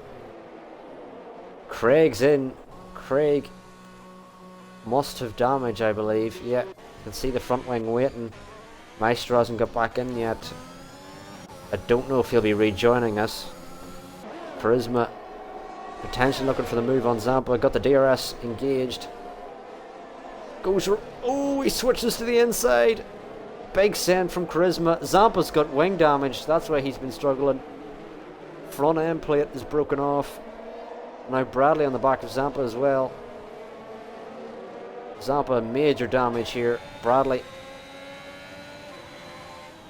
Craig's in. Craig must have damage, I believe. Yeah, you can see the front wing waiting. Maestro hasn't got back in yet. I don't know if he'll be rejoining us. Charisma potentially looking for the move on Zampa. Got the DRS engaged. Oh, he switches to the inside. Big send from Charisma. Zampa's got wing damage. That's why he's been struggling. Front end plate is broken off. Now Bradley on the back of Zampa as well. Zampa major damage here. Bradley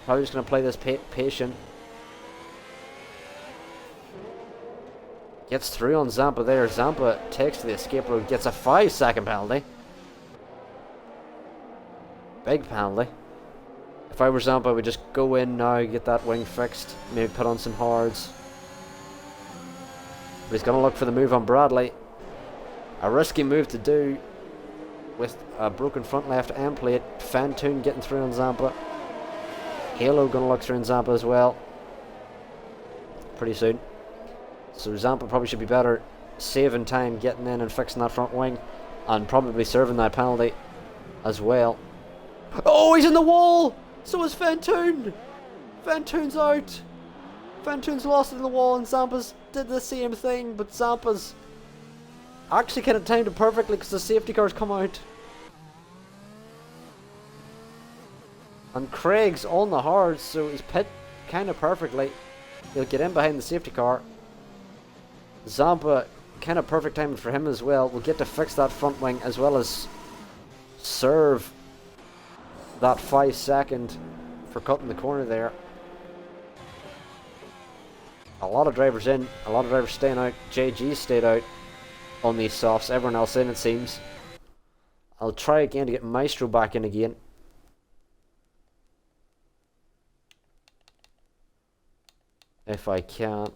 probably just going to play this patient. Gets through on Zampa there. Zampa takes to the escape road. Gets a 5-second penalty. Big penalty. If I were Zampa, I would just go in now, get that wing fixed, maybe put on some hards. But he's going to look for the move on Bradley. A risky move to do with a broken front left end plate. Fantoon getting through on Zampa. Halo going to look through on Zampa as well pretty soon. So Zampa probably should be better saving time, getting in and fixing that front wing, and probably serving that penalty as well. Oh, he's in the wall! So is Fantoon! Fantoon's out! Fantoon's lost in the wall, and Zampa's did the same thing, but Zampa's actually kind of timed it perfectly because the safety car's come out. And Craig's on the hard, so he's pit kind of perfectly. He'll get in behind the safety car. Zampa, kind of perfect timing for him as well. We'll get to fix that front wing as well as serve that 5-second for cutting the corner there. A lot of drivers in, a lot of drivers staying out. JG stayed out on these softs, everyone else in it seems. I'll try again to get Maestro back in again. If I can.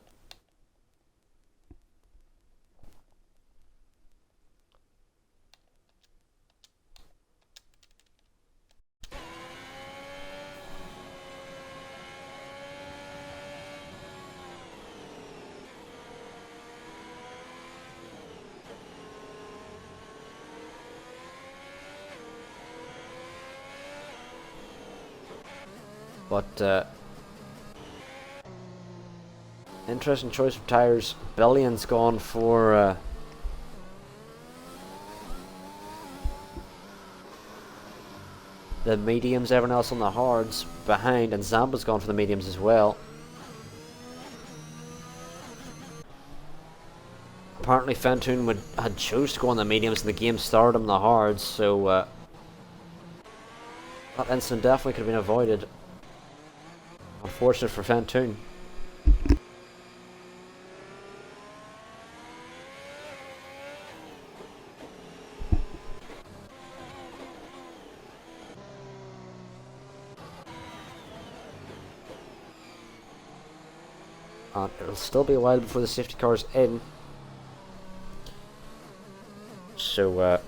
But interesting choice of tires. Billion's gone for the mediums, everyone else on the hards behind, and Zampa's gone for the mediums as well. Apparently Fantoon had chose to go on the mediums and the game started him on the hards, so that incident definitely could have been avoided. Unfortunate for Fantoon. And it'll still be a while before the safety car's in. So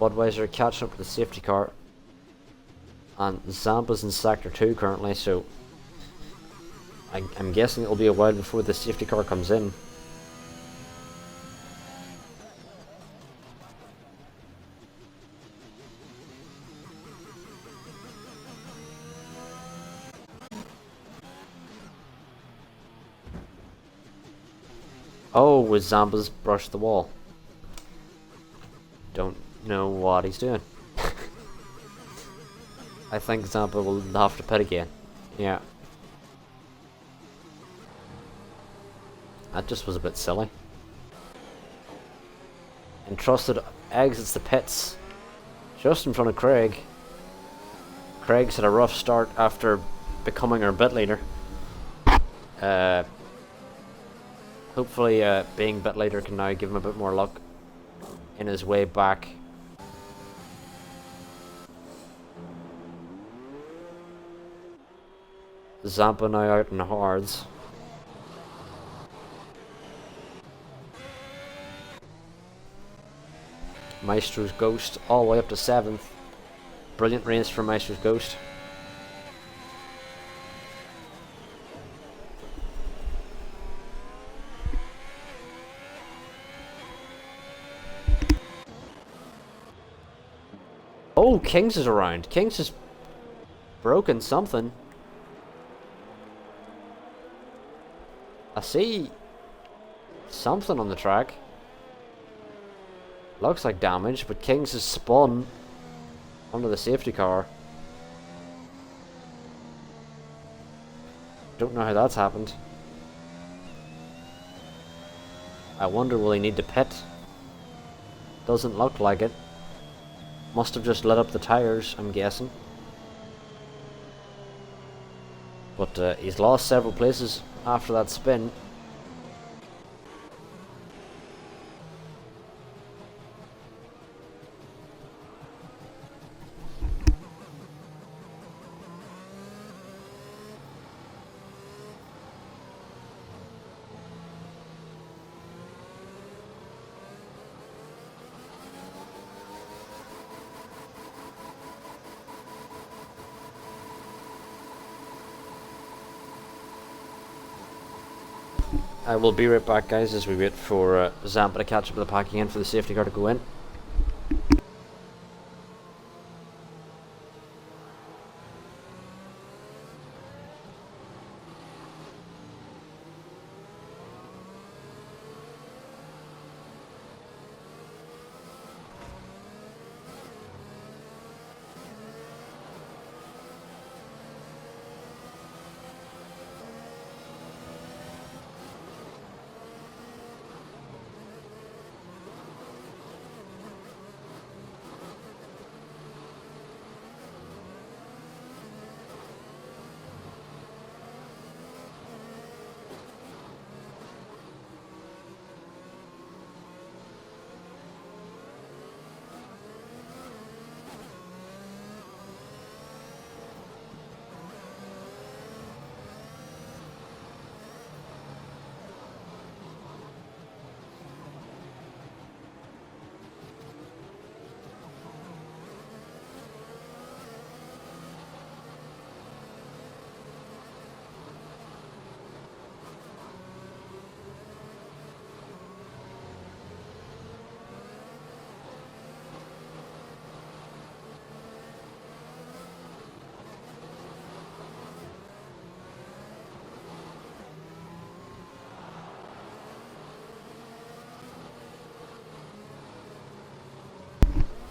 Budweiser catching up with the safety car. And Zampa's in Sector 2 currently, so I'm guessing it'll be a while before the safety car comes in. Oh, with Zamba's brushed the wall. Don't know what he's doing. I think Zampa will have to pit again. Yeah. That just was a bit silly. Entrusted exits the pits just in front of Craig. Craig's had a rough start after becoming our pit leader. Hopefully being pit leader can now give him a bit more luck in his way back. Zampa now out in the hards. Maestro's Ghost all the way up to 7th. Brilliant race for Maestro's Ghost. Oh, Kings is around. Kings has broken something. I see something on the track. Looks like damage, but Kings has spun under the safety car. Don't know how that's happened. I wonder, will he need to pit? Doesn't look like it. Must have just lit up the tires, I'm guessing. But he's lost several places after that spin. I will be right back, guys, as we wait for Zampa to catch up with the pack again for the safety car to go in.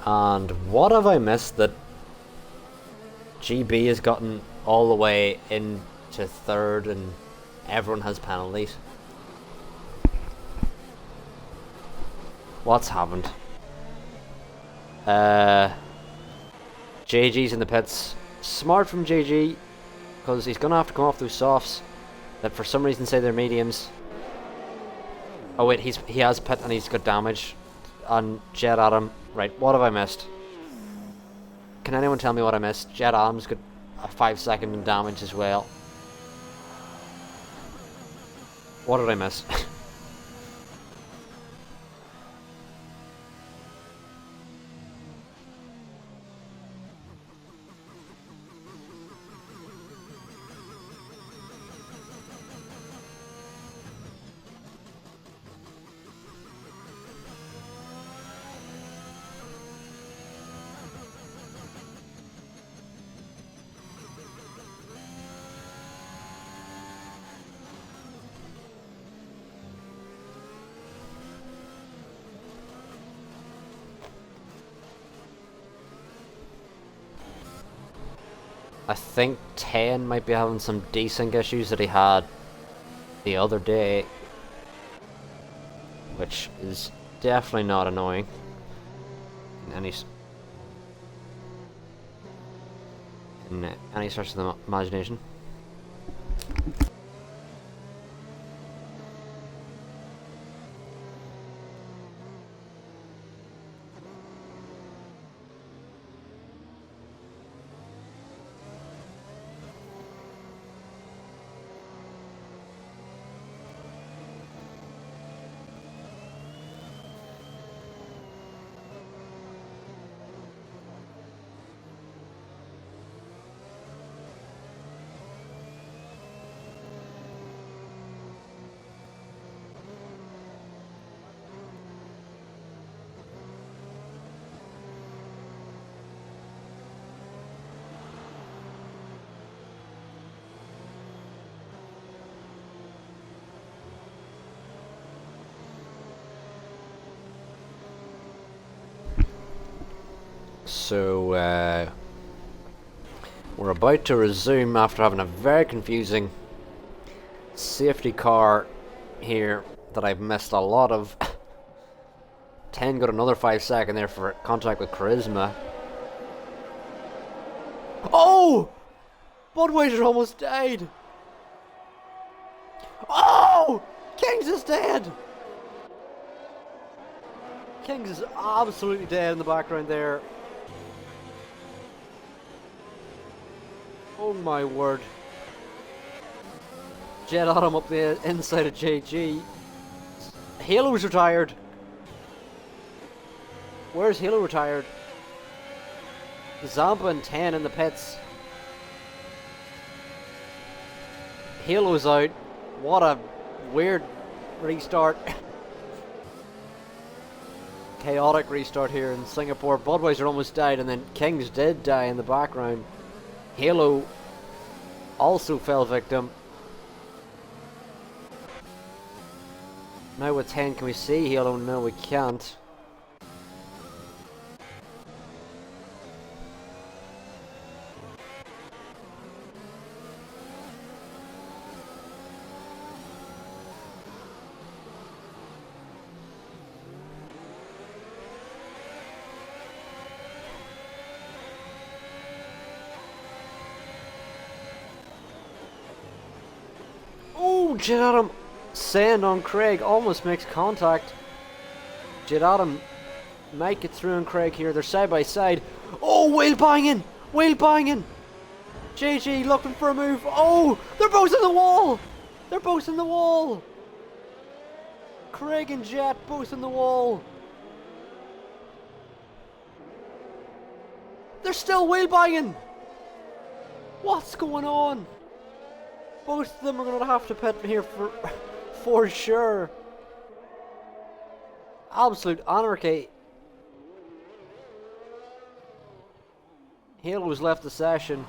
And what have I missed that GB has gotten all the way into 3rd and everyone has penalties? What's happened? JG's in the pits. Smart from JG, because he's going to have to come off those softs that for some reason say they're mediums. Oh wait, he has pit and he's got damage. And Jet Adam. Right, what have I missed? Can anyone tell me what I missed? Jet Adam's got a 5-second damage as well. What did I miss? I think 10 might be having some desync issues that he had the other day, which is definitely not annoying in any stretch of the imagination. So, we're about to resume after having a very confusing safety car here that I've missed a lot of. 10 got another 5 second there for contact with Charisma. Oh! Budweiser almost died! Oh! Kings is dead! Kings is absolutely dead in the background there. Oh my word. Jet Atom up the inside of JG. Halo's retired. Where's Halo retired? Zampa and 10 in the pits. Halo's out. What a weird restart. Chaotic restart here in Singapore. Budweiser almost died, and then Kings did die in the background. Halo also fell victim. Now with 10, can we see Halo? No, we can't. Oh, Jet Atom sand on Craig, almost makes contact. Jet Atom might get through on Craig here, they're side by side. Oh, wheel banging! Wheel banging! JG looking for a move. Oh, they're both in the wall! They're both in the wall! Craig and Jet both in the wall. They're still wheel banging! What's going on? Both of them are going to have to pit here for sure. Absolute anarchy. Halo's left the session.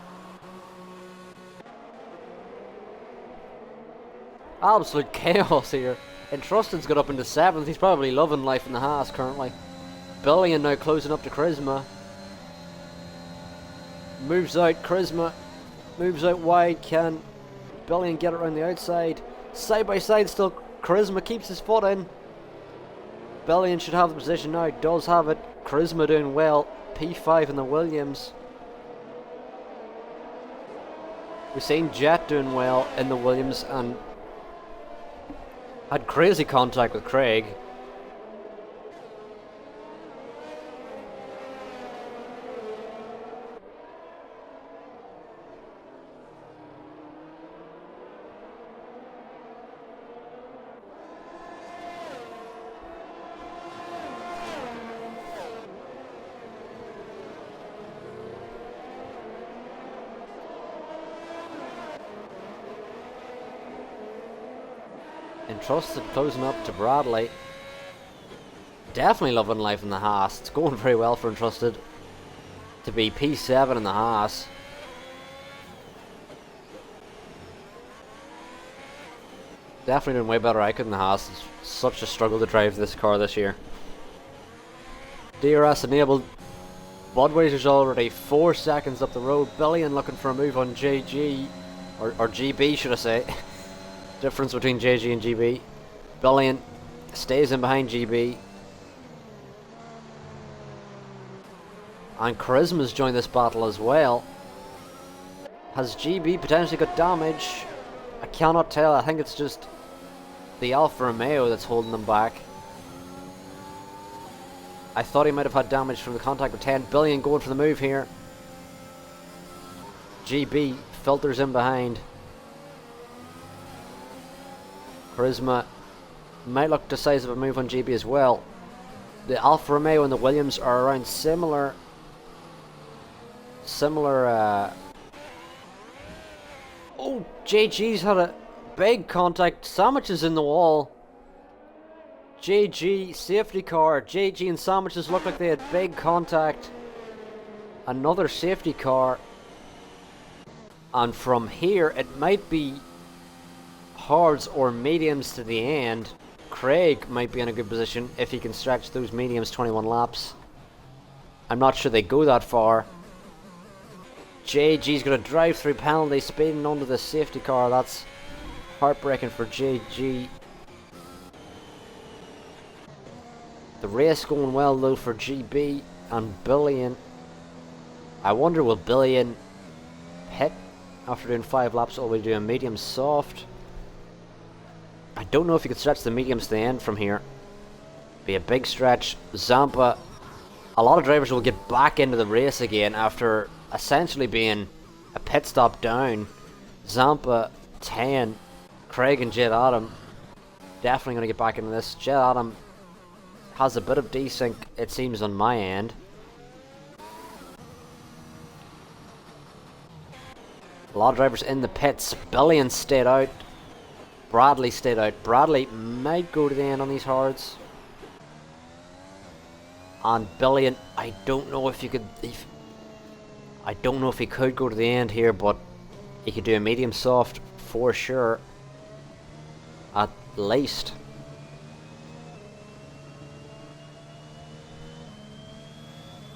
Absolute chaos here. Entrusted's got up into 7th. He's probably loving life in the Haas currently. Billion now closing up to Charisma. Moves out, Charisma. Moves out wide, can Billion get it around the outside. Side by side still, Charisma keeps his foot in. Billion should have the position now, does have it. Charisma doing well. P5 in the Williams. We've seen Jet doing well in the Williams and had crazy contact with Craig. Entrusted closing up to Bradley. Definitely loving life in the Haas. It's going very well for Entrusted to be P7 in the Haas. Definitely doing way better I could in the Haas. It's such a struggle to drive this car this year. DRS enabled. Budweiser's already 4 seconds up the road. Billion looking for a move on JG. Or GB, should I say. Difference between JG and GB. Billion stays in behind GB. And Charisma's joined this battle as well. Has GB potentially got damage? I cannot tell. I think it's just the Alfa Romeo that's holding them back. I thought he might have had damage from the contact with 10. Billion going for the move here. GB filters in behind. Charisma might look decisive a move on GB as well. The Alfa Romeo and the Williams are around similar. Oh, JG's had a big contact. Sandwiches in the wall. JG, safety car. JG and Sandwiches look like they had big contact. Another safety car. And from here, it might be hards or mediums to the end. Craig might be in a good position if he can stretch those mediums 21 laps. I'm not sure they go that far. JG's going to drive through penalty, speeding onto the safety car. That's heartbreaking for JG. The race going well though for GB and Billion. I wonder will Billion hit after doing 5 laps all the way to doing medium soft. I don't know if he could stretch the mediums to the end from here. Be a big stretch. Zampa, a lot of drivers will get back into the race again after essentially being a pit stop down. Zampa, 10, Craig and Jet Adam definitely going to get back into this. Jet Adam has a bit of desync, it seems, on my end. A lot of drivers in the pits. Billion stayed out. Bradley stayed out. Bradley might go to the end on these hards. And Billion, I don't know if you could... I don't know if he could go to the end here, but he could do a medium soft for sure. At least.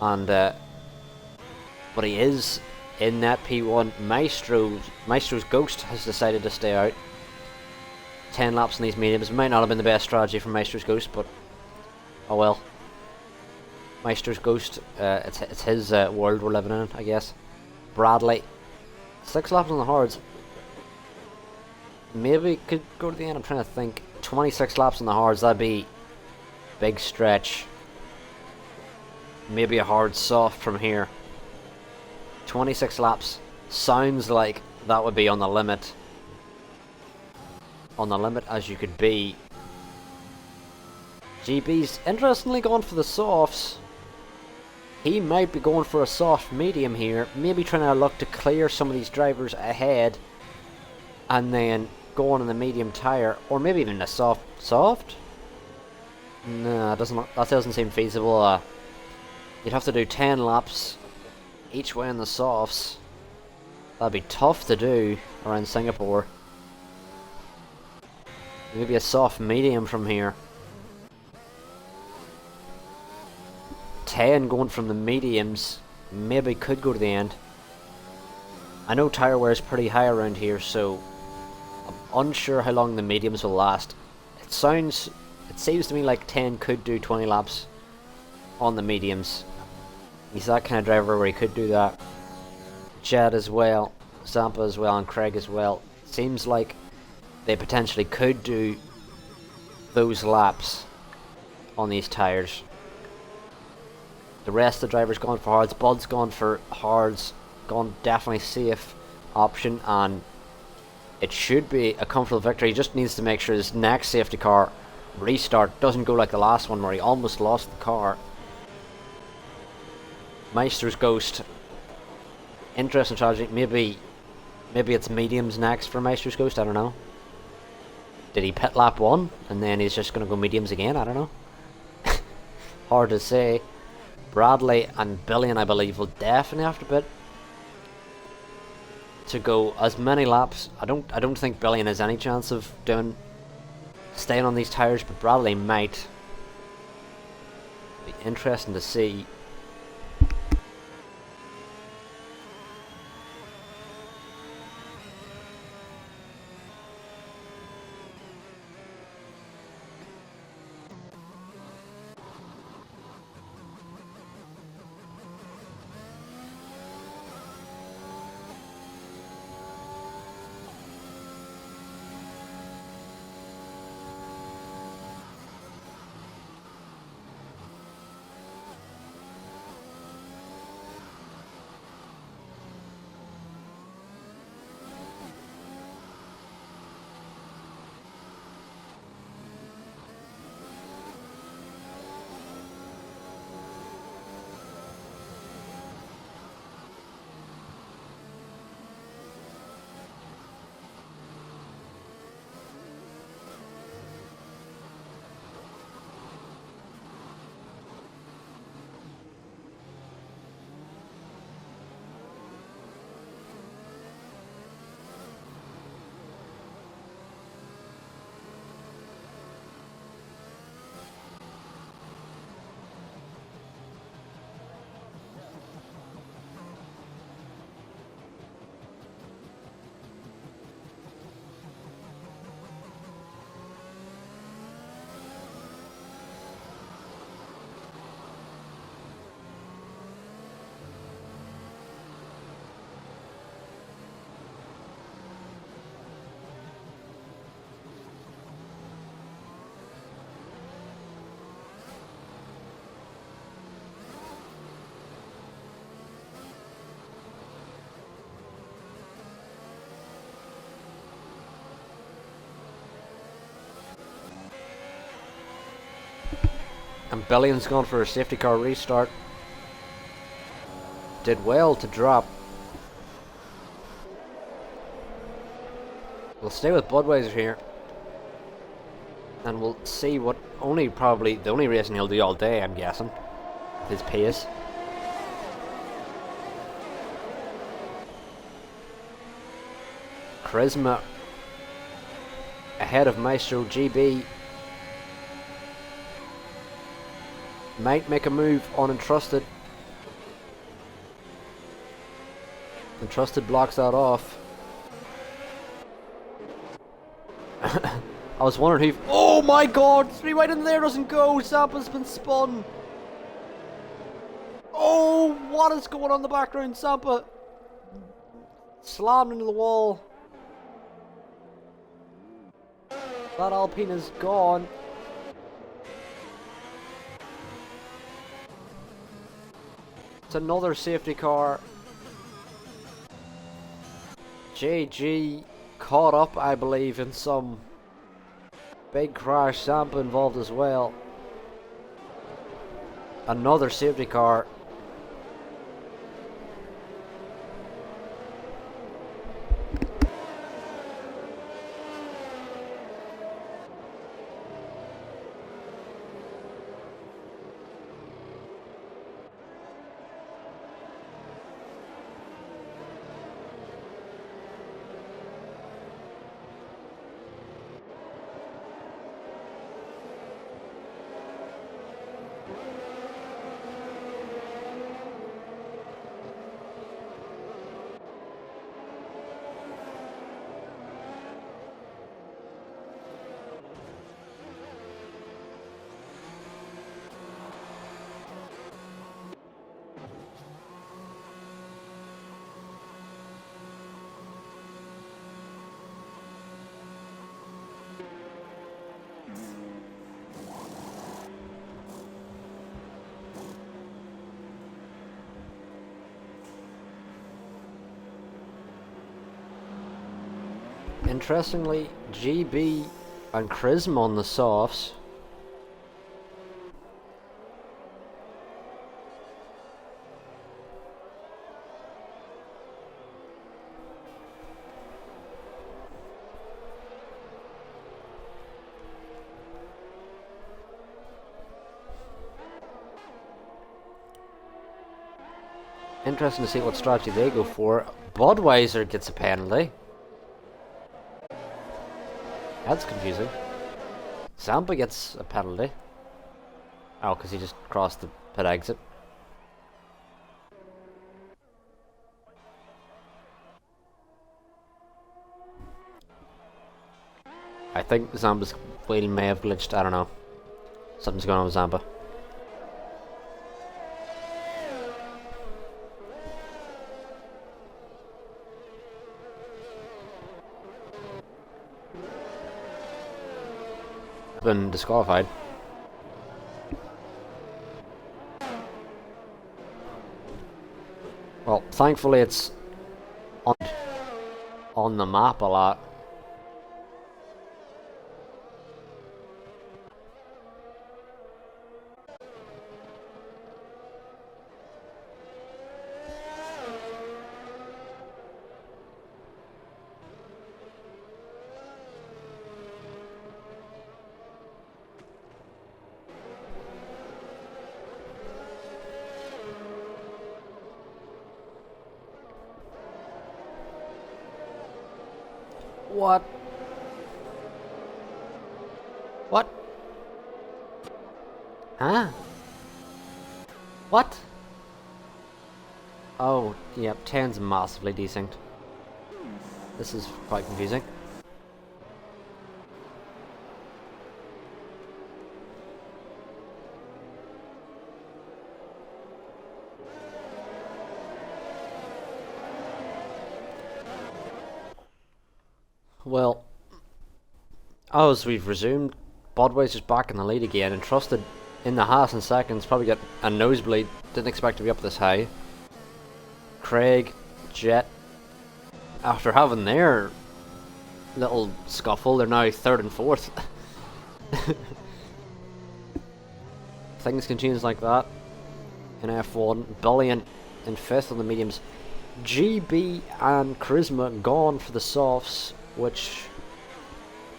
And but he is in that P1. Maestro's Ghost has decided to stay out. 10 laps in these mediums might not have been the best strategy for Maestro's Ghost, but oh well. Maestro's Ghost, it's his world we're living in, I guess. Bradley, 6 laps on the hards. Maybe could go to the end. I'm trying to think. 26 laps on the hards, that'd be big stretch. Maybe a hard soft from here. 26 laps sounds like that would be on the limit. On the limit as you could be. GB's interestingly gone for the softs. He might be going for a soft medium here. Maybe trying to look to clear some of these drivers ahead. And then going on the medium tire. Or maybe even a soft? Nah, that doesn't seem feasible. You'd have to do 10 laps each way in the softs. That'd be tough to do around Singapore. Maybe a soft medium from here. 10 going from the mediums. Maybe could go to the end. I know tire wear is pretty high around here, so I'm unsure how long the mediums will last. It seems to me like 10 could do 20 laps on the mediums. He's that kind of driver where he could do that. Jet as well, Zampa as well, and Craig as well. Seems like they potentially could do those laps on these tires. The rest of the drivers gone for hards. Bud's gone for hards. Gone definitely safe option, and it should be a comfortable victory. He just needs to make sure this next safety car restart doesn't go like the last one where he almost lost the car. Maestro's Ghost. Interesting strategy. Maybe it's mediums next for Maestro's Ghost. I don't know. Did he pit lap 1 and then he's just going to go mediums again? I don't know. Hard to say. Bradley and Billion, I believe, will definitely have to pit to go as many laps. I don't think Billion has any chance of staying on these tires, but Bradley might. Be interesting to see. And Billion's gone for a safety car restart. Did well to drop. We'll stay with Budweiser here. And we'll see what probably the only racing he'll do all day, I'm guessing. His pace. Charisma ahead of Maestro GB. Might make a move on Entrusted. Entrusted blocks that off. I was wondering who... Oh my god! 3 right in there doesn't go! Zampa's been spun! Oh! What is going on in the background? Zampa slammed into the wall. That Alpine is gone. It's another safety car. JG caught up, I believe, in some big crash. Zampa involved as well. Another safety car. Interestingly, GB and Charisma on the softs. Interesting to see what strategy they go for. Budweiser gets a penalty. That's confusing. Zampa gets a penalty. Oh, because he just crossed the pit exit. I think Zampa's wheel may have glitched. I don't know. Something's going on with Zampa. Been disqualified. Well, thankfully it's on the map a lot. What? What? Huh? What? Oh, yep, 10's massively desynced. This is quite confusing. Well, as we've resumed, Budweiser's back in the lead again, and Trusted in the Haas in seconds, probably get a nosebleed, didn't expect to be up this high. Craig, Jet, after having their little scuffle, they're now 3rd and 4th. things can change like that in F1. Billion in 5th on the mediums. GB and Charisma gone for the softs, which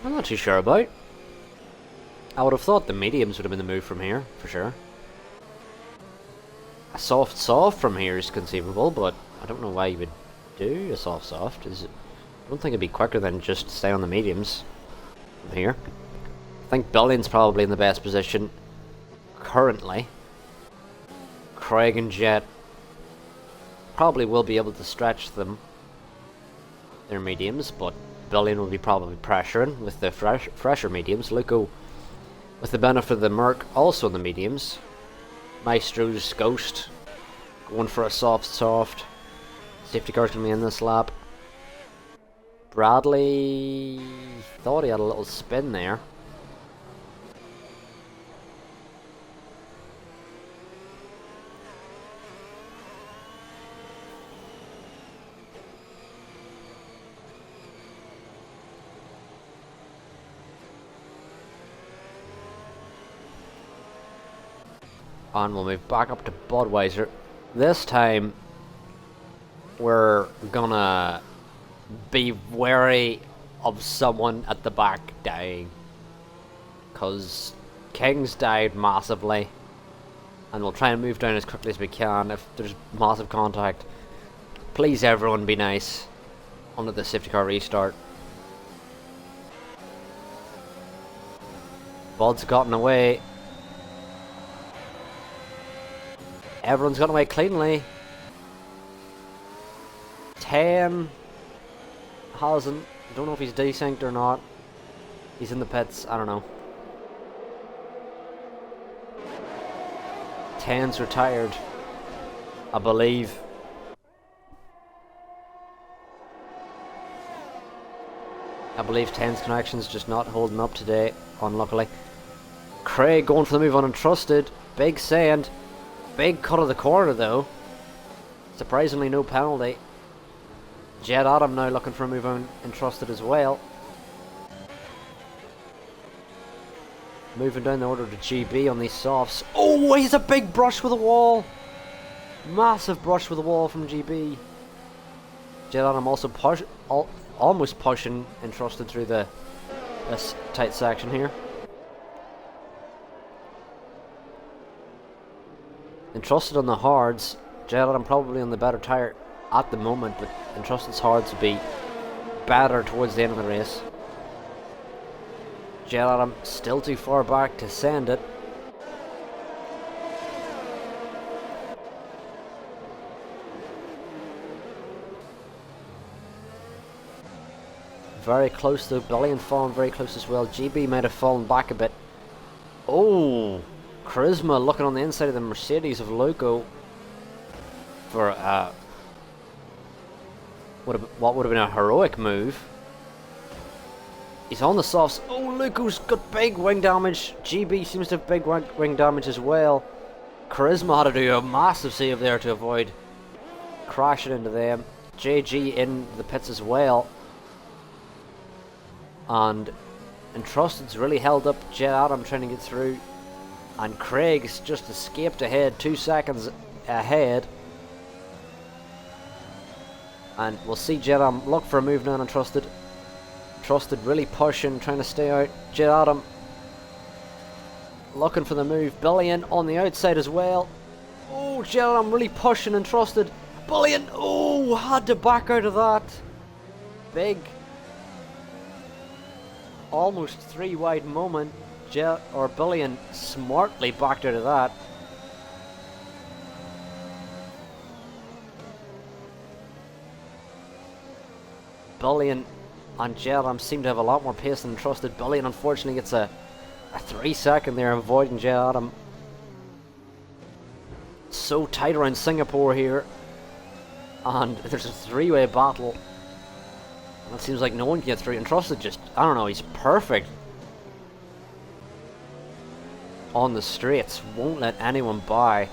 I'm not too sure about. I would have thought the mediums would have been the move from here, for sure. A soft from here is conceivable, but I don't know why you would do a soft. I don't think it'd be quicker than just stay on the mediums from here. I think Billion's probably in the best position currently. Craig and Jet probably will be able to stretch them, their mediums, but Billion will be probably pressuring with the fresher mediums. Luco, with the benefit of the Merc, also in the mediums. Maestro's Ghost going for a soft. Safety car's going to be in this lap. Bradley thought he had a little spin there. And we'll move back up to Budweiser. This time, we're gonna be wary of someone at the back dying. Because King's died massively. And we'll try and move down as quickly as we can if there's massive contact. Please everyone be nice under the safety car restart. Bud's gotten away. Everyone's gotten away cleanly. 10 hasn't. Don't know if he's desynced or not. He's in the pits. I don't know. 10's retired, I believe. I believe 10's connection's just not holding up today, unluckily. Craig going for the move on Untrusted. Big sand. Big cut of the corner though. Surprisingly no penalty. Jet Adam now looking for a move on Entrusted as well. Moving down the order to GB on these softs. Oh, he's a big brush with the wall. Massive brush with the wall from GB. Jet Adam also almost pushing Entrusted through this tight section here. Entrusted on the hards. Jet Adam probably on the better tyre at the moment, but Entrusted's hards will be better towards the end of the race. Jet Adam still too far back to send it. Very close though. Billion fallen very close as well. GB might have fallen back a bit. Oh, Charisma looking on the inside of the Mercedes of Luco for what would have been a heroic move. He's on the softs. Oh, Luco's got big wing damage. GB seems to have big wing damage as well. Charisma had to do a massive save there to avoid crashing into them. JG in the pits as well. And Entrusted's really held up Jet Adam trying to get through. And Craig's just escaped ahead, 2 seconds ahead. And we'll see Jet Adam look for a move now on Entrusted. Entrusted really pushing, trying to stay out. Jet Adam looking for the move. Billion on the outside as well. Oh, Jet Adam really pushing Entrusted. Billion, oh, had to back out of that. Big, almost 3 wide moment. Billion smartly backed out of that. Billion and Jet Adam seem to have a lot more pace than Entrusted. Billion unfortunately gets a 3 second there, avoiding Jet Adam. So tight around Singapore here. And there's a 3-way battle. And it seems like no one can get through. Entrusted just, I don't know, he's perfect on the straights. Won't let anyone by.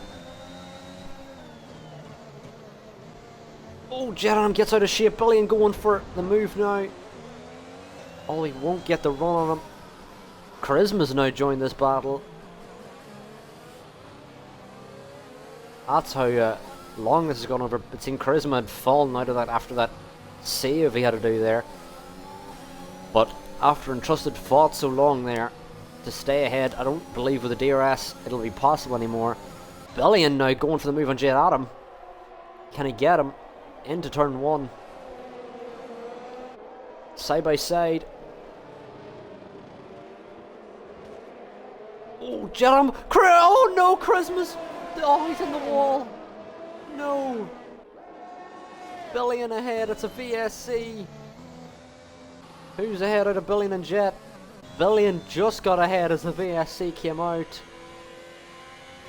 Oh, Jet Adam gets out of shape. Billion going for the move now. Oh, he won't get the run on him. Charisma's now joined this battle. That's how long this has gone over. It seemed Charisma had fallen out of that after that save he had to do there. But after Entrusted fought so long there to stay ahead, I don't believe with the DRS it'll be possible anymore. Billion now going for the move on Jade Adam. Can he get him into turn 1? Side by side. Oh, Jam! Oh no, Christmas! Oh, he's in the wall! No! Billion ahead, it's a VSC! Who's ahead out of Billion and Jet? Billion just got ahead as the VSC came out.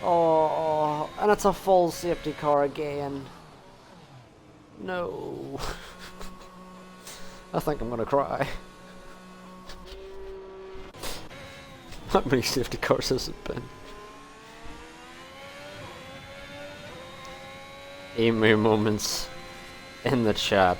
Oh, and it's a full safety car again. No. I think I'm gonna cry. How many safety cars has it been? Emu moments in the chat.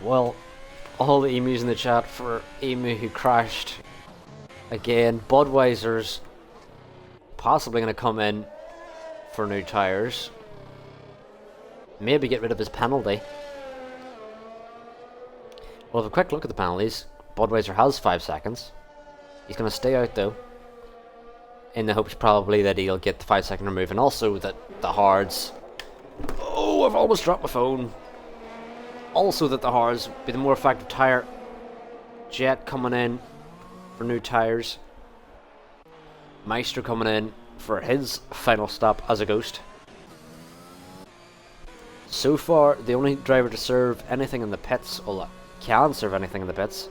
Well, all the emus in the chat for Emu who crashed. Again, Budweiser's possibly going to come in for new tyres. Maybe get rid of his penalty. We'll have a quick look at the penalties. Budweiser has 5 seconds. He's going to stay out though, in the hopes probably that he'll get the 5-second remove, and also that the hards... Oh, I've almost dropped my phone. Also that the hards be the more effective tyre. Jet coming in for new tyres. Meister coming in for his final stop as a ghost. So far, the only driver to serve anything in the pits, or can serve anything in the pits,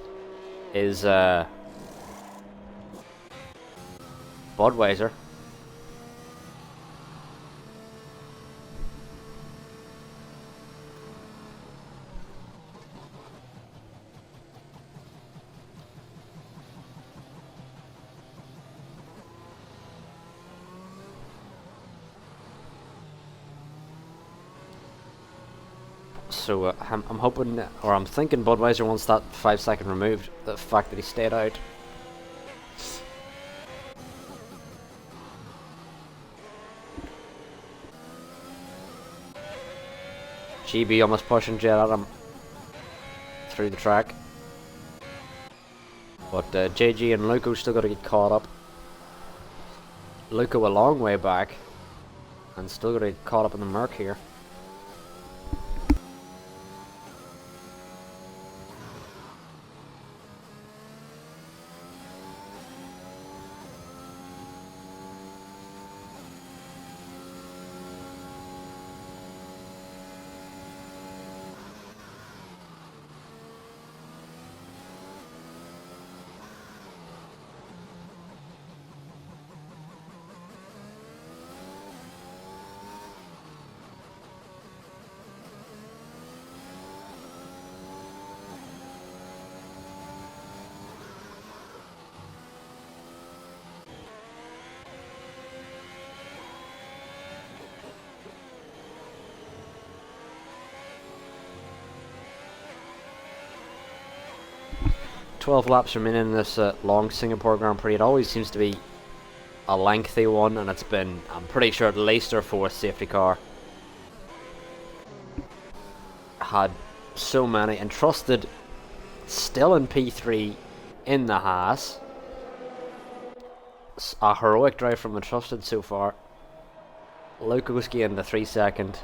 is Budweiser. So I'm hoping, or I'm thinking Budweiser wants that 5-second removed, the fact that he stayed out. GB almost pushing Jet Adam through the track. But JG and Luco still got to get caught up. Luco a long way back, and still got to get caught up in the murk here. "12 laps remaining in this long Singapore Grand Prix." It always seems to be a lengthy one, and it's been, I'm pretty sure, at least their 4th safety car. Had so many. Entrusted still in P3 in the Haas. A heroic drive from Entrusted so far. Luco's gained the 3-second.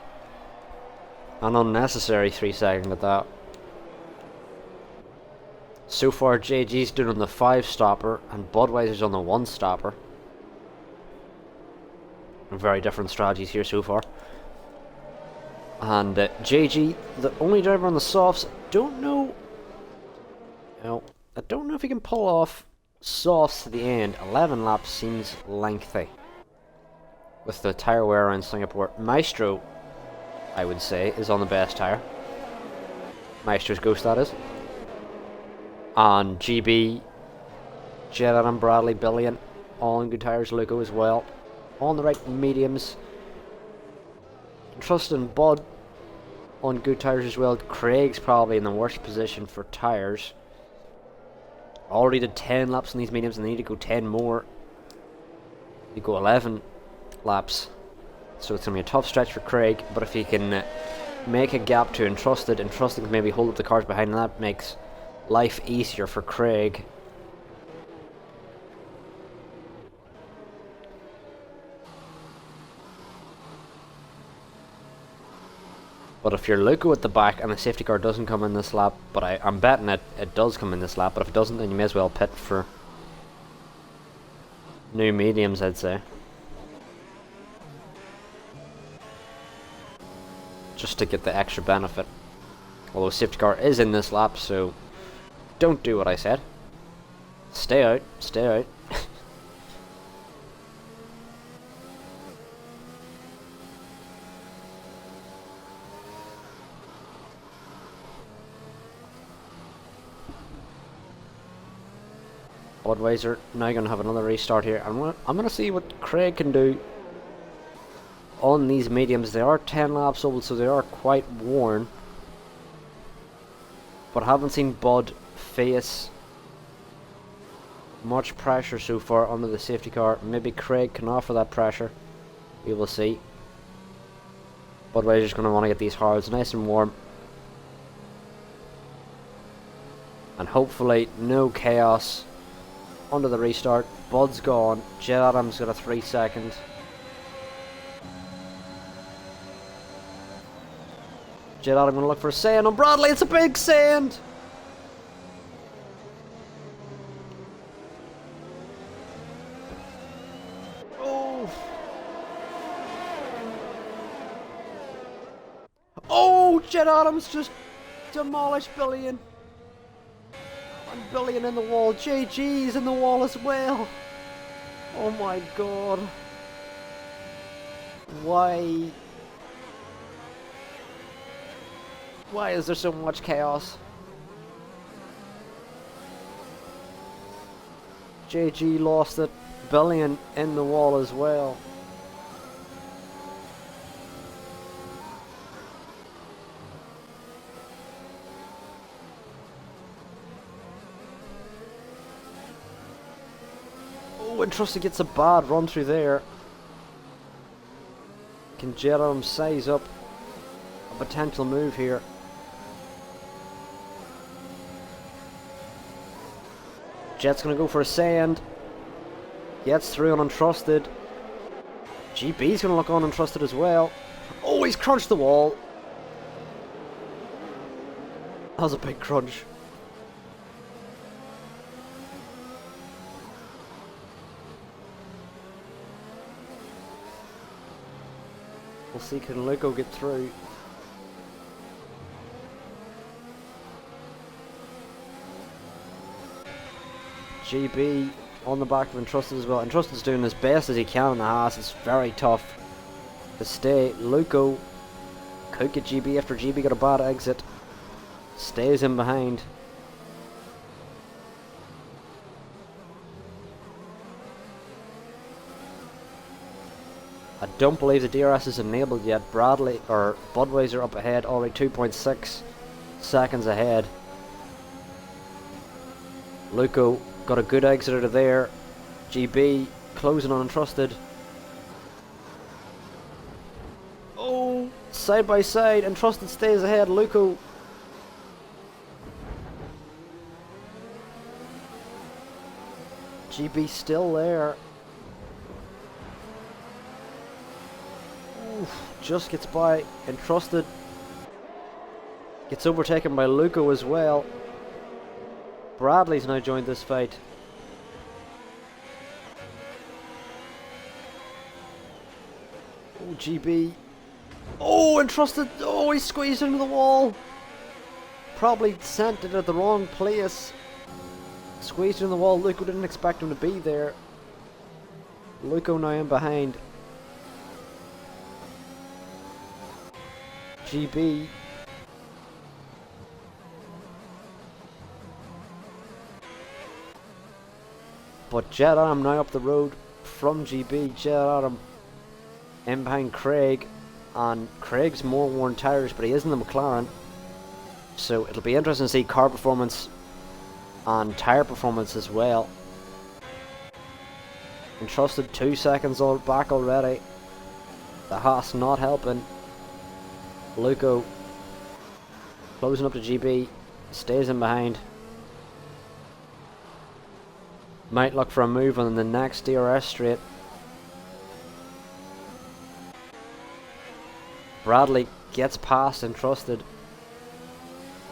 An unnecessary 3-second at that. So far, JG's doing on the 5-stopper, and Budweiser's on the 1-stopper. Very different strategies here so far. And JG, the only driver on the softs, don't know... I don't know if he can pull off softs to the end. 11 laps seems lengthy. with the tyre wear around Singapore. Maestro, I would say, is on the best tyre. Maestro's Ghost, that is. And GB, Jet Adam, Bradley, Billion, all on good tyres. Luco as well. On the right mediums. Trusting Bud on good tyres as well. Craig's probably in the worst position for tyres. Already did 10 laps on these mediums and they need to go 10 more. They go 11 laps. So it's going to be a tough stretch for Craig, but if he can make a gap to Entrusted, Entrusted can maybe hold up the cars behind, and that makes life easier for Craig. But if you're Luco at the back and the safety car doesn't come in this lap, but I'm betting it does come in this lap, but if it doesn't, then you may as well pit for new mediums, I'd say. Just to get the extra benefit. Although safety car is in this lap, so don't do what I said. Stay out, stay out. Budweiser now going to have another restart here. I'm gonna see what Craig can do on these mediums. They are 10 laps old, so they are quite worn. But I haven't seen Bud face much pressure so far under the safety car. Maybe Craig can offer that pressure. We will see. Budweiser's going to want to get these hards nice and warm. And hopefully no chaos under the restart. Bud's gone. Jet Adams got a 3 second. Jet Adam going to look for a sand on Bradley. It's a big sand. Oh. Oh, Jet Adams just demolished Billion. And Billion in the wall. JG's in the wall as well. Oh my god. Why? Why is there so much chaos? JG lost it. Billion in the wall as well. Oh, Entrusted gets a bad run through there. Can Jerome size up a potential move here? Jet's gonna go for a sand. Gets through on Untrusted. GB's gonna look on Untrusted as well. Oh, he's crunched the wall. That was a big crunch. We'll see, can Luco get through? GB on the back of Entrusted as well. Entrusted's doing as best as he can in the Haas. It's very tough to stay. Luco could get GB after GB got a bad exit. Stays in behind. I don't believe the DRS is enabled yet. Bradley or Budweiser up ahead, already 2.6 seconds ahead. Luco got a good exit out of there. GB closing on Entrusted. Oh, side by side. Entrusted stays ahead. Luco. GB still there. Oof, just gets by. Entrusted gets overtaken by Luco as well. Bradley's now joined this fight. Oh, GB. Oh, Entrusted. Oh, he squeezed into the wall. Probably sent it at the wrong place. Squeezed in the wall. Luco didn't expect him to be there. Luco now in behind. GB. But Jet Adam now up the road from GB. Jet Adam in behind Craig, and Craig's more worn tyres, but he is in the McLaren. So it'll be interesting to see car performance and tyre performance as well. Entrusted 2 seconds back already. The Haas not helping. Luco closing up to GB, stays in behind. Might look for a move on the next DRS straight. Bradley gets past Entrusted.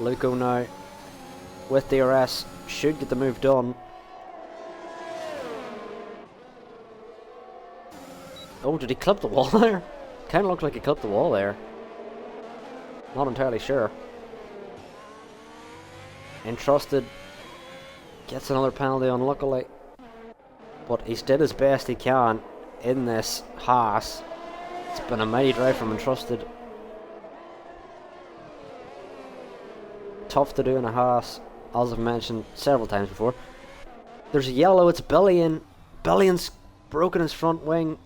Luco now with DRS should get the move done. Oh, did he clip the wall there? Kind of looked like he clipped the wall there. Not entirely sure. Entrusted gets another penalty unluckily. But he's did his best he can in this Haas. It's been a mighty drive from Entrusted. Tough to do in a Haas, as I've mentioned several times before. There's a yellow, it's Billion. Billion's broken his front wing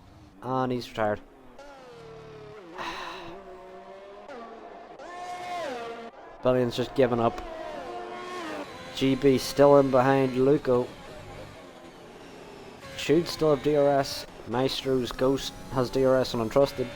and he's retired. Billion's just given up. GB still in behind Luco. Should still have DRS. Maestro's Ghost has DRS on Entrusted.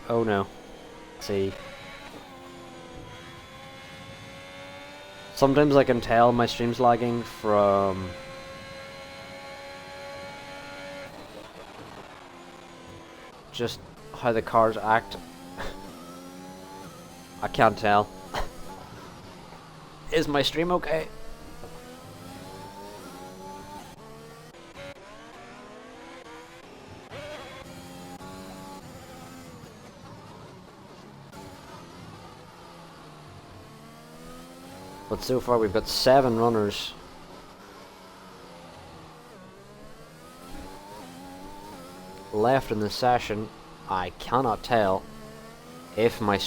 Oh no. See. Sometimes I can tell my stream's lagging from just how the cars act. I can't tell. Is my stream okay? But so far we've got 7 runners. Left in the session. I cannot tell if my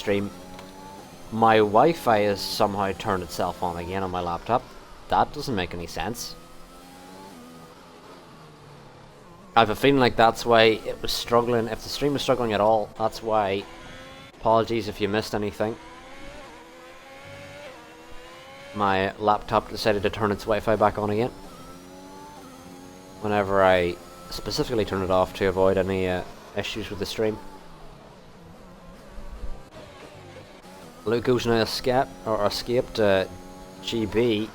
Wi-Fi has somehow turned itself on again on my laptop. That doesn't make any sense. I have a feeling like that's why it was struggling. If the stream was struggling at all, that's why. Apologies if you missed anything. My laptop decided to turn its Wi-Fi back on again whenever I specifically turn it off to avoid any issues with the stream. Luco's now escaped GB,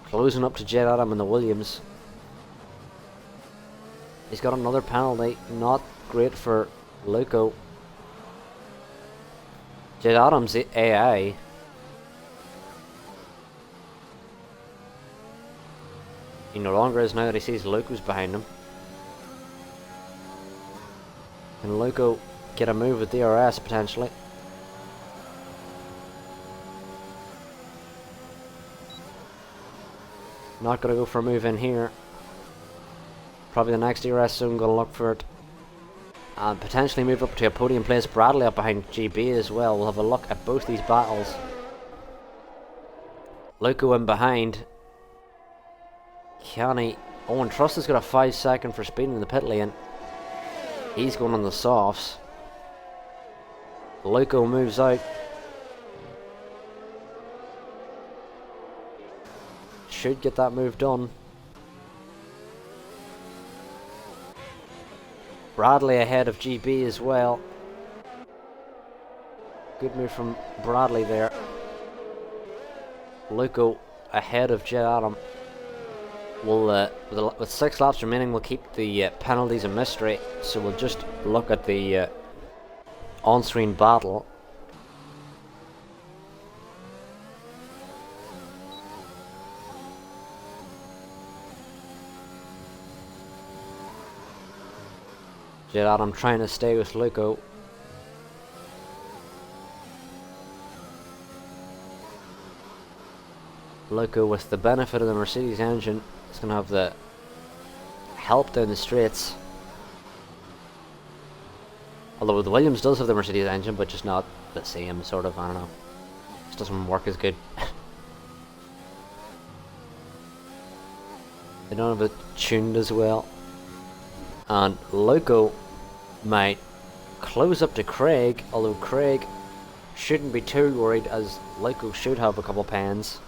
closing up to Jet Adam and the Williams. He's got another penalty, not great for Luco. Jet Adam's AI. He no longer is now that he sees Luco's behind him. Can Luco get a move with DRS potentially? Not going to go for a move in here. Probably the next DRS soon going to look for it. And potentially move up to a podium place. Bradley up behind GB as well. We'll have a look at both these battles. Luco in behind. Can he? Owen Trust has got a 5-second for speeding in the pit lane. He's going on the softs. Luco moves out. Should get that move done. Bradley ahead of GB as well. Good move from Bradley there. Luco ahead of Jet Adam. We'll, with 6 laps remaining, we'll keep the penalties a mystery, so we'll just look at the on-screen battle. Jet Adam trying to stay with Luco. Loco, with the benefit of the Mercedes engine, is going to have the help down the straights. Although the Williams does have the Mercedes engine, but just not the same sort of, I don't know. Just doesn't work as good. They don't have it tuned as well. And Loco might close up to Craig, although Craig shouldn't be too worried, as Loco should have a couple pens.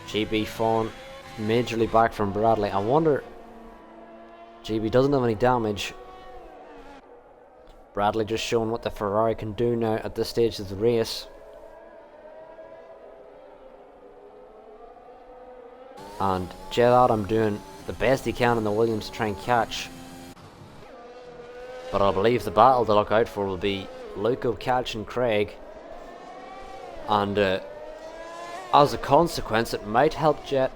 GB falling majorly back from Bradley. I wonder, GB doesn't have any damage. Bradley just showing what the Ferrari can do now at this stage of the race. And Jed Adam doing the best he can in the Williams to try and catch. But I believe the battle to look out for will be Loco catching Craig. And as a consequence, it might help Jet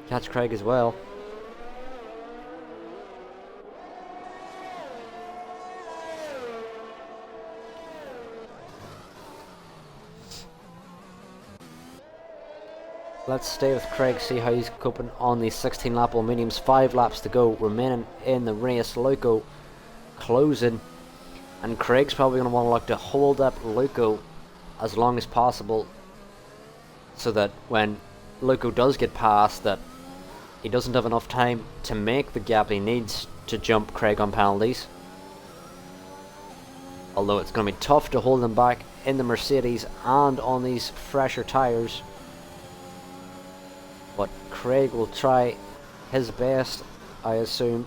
catch Craig as well. Let's stay with Craig, see how he's coping on these 16 lap aluminiums. 5 laps to go, remaining in the race. Loco closing, and Craig's probably going to want to look to hold up Loco as long as possible, so that when Loco does get past, that he doesn't have enough time to make the gap he needs to jump Craig on penalties. Although it's going to be tough to hold him back in the Mercedes and on these fresher tyres. But Craig will try his best, I assume,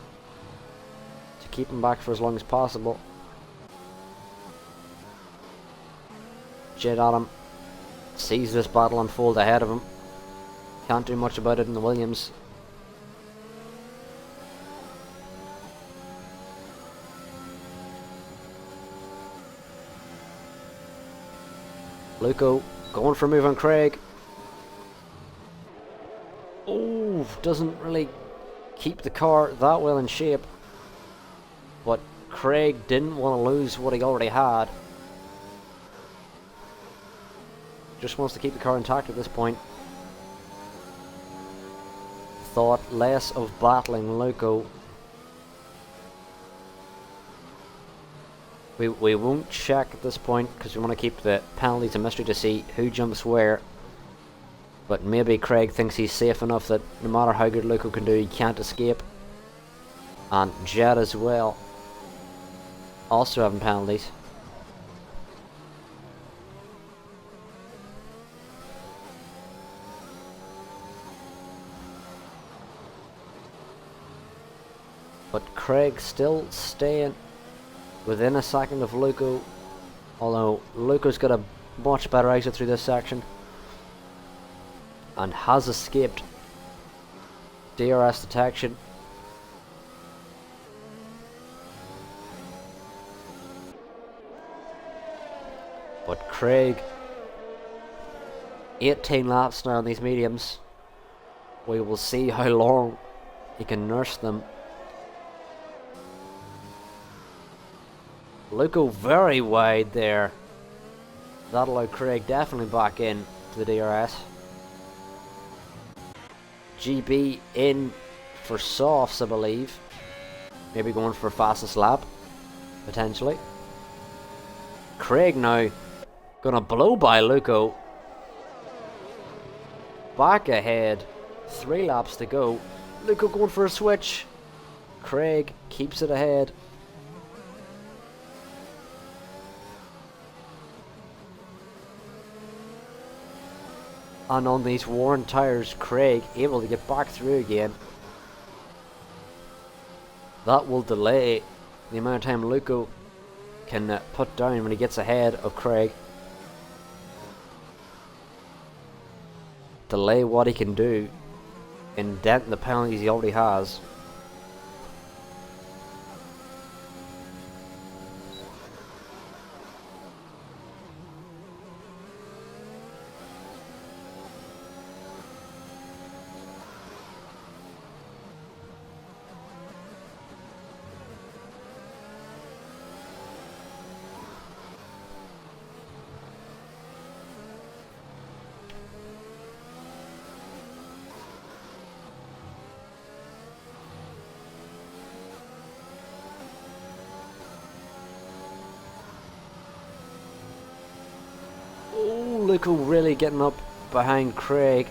to keep him back for as long as possible. Jed Adam sees this battle unfold ahead of him. Can't do much about it in the Williams. Loco going for a move on Craig. Oh, doesn't really keep the car that well in shape. But Craig didn't want to lose what he already had. Just wants to keep the car intact at this point. Thought less of battling Loco. We won't check at this point because we want to keep the penalties a mystery to see who jumps where. But maybe Craig thinks he's safe enough that no matter how good Loco can do, he can't escape. And Jed as well, also having penalties. But Craig still staying within a second of Loco, although Loco's got a much better exit through this section and has escaped DRS detection. But Craig, 18 laps now on these mediums. We will see how long he can nurse them. Loco very wide there. That'll allow Craig definitely back in to the DRS. GB in for softs, I believe. Maybe going for fastest lap, potentially. Craig now gonna blow by Loco. Back ahead, 3 laps to go. Loco going for a switch. Craig keeps it ahead. And on these worn tyres, Craig able to get back through again. That will delay the amount of time Loco can put down when he gets ahead of Craig. Delay what he can do in denting the penalties he already has. Luco really getting up behind Craig.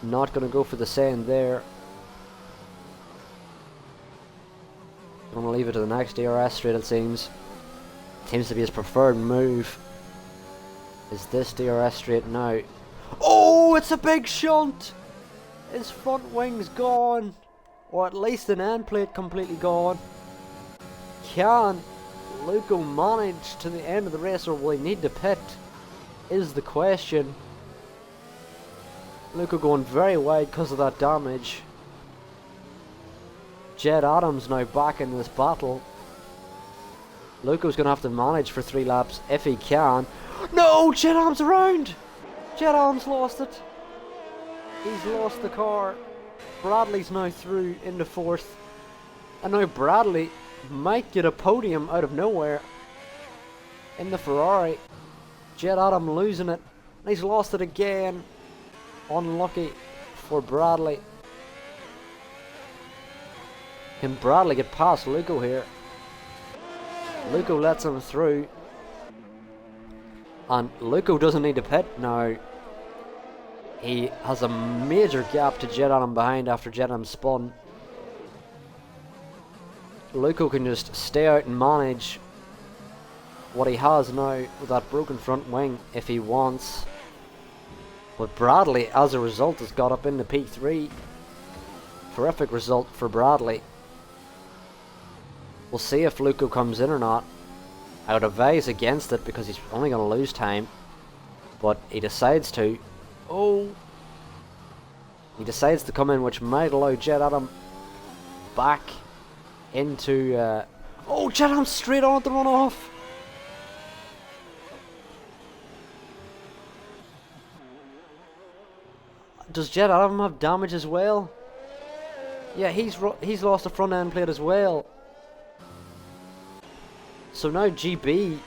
Not going to go for the send there. Going to leave it to the next DRS straight, it seems. Seems to be his preferred move. Is this DRS straight now? Oh, it's a big shunt! His front wing's gone. Or at least an end plate completely gone. Can Luco manage to the end of the race, or will he need to pit? Is the question. Luco going very wide because of that damage. Jed Adams now back in this battle. Luco's going to have to manage for 3 laps if he can. No! Jed Adams around! Jed Adams lost it. He's lost the car. Bradley's now through into 4th. And now Bradley might get a podium out of nowhere in the Ferrari. Jed Adams losing it. And he's lost it again. Unlucky for Bradley. Can Bradley get past Luco here? Luco lets him through. And Luco doesn't need to pit now. He has a major gap to Jed Adams behind after Jed Adams spun. Luco can just stay out and manage what he has now with that broken front wing if he wants. But Bradley, as a result, has got up into P3. Terrific result for Bradley. We'll see if Luco comes in or not. I would advise against it because he's only going to lose time. But he decides to. Oh! He decides to come in, which might allow Jed Adams back into... Oh, Jed Adams straight on at the runoff! Does Jed Adams have damage as well? Yeah, he's lost a front end plate as well. So now GB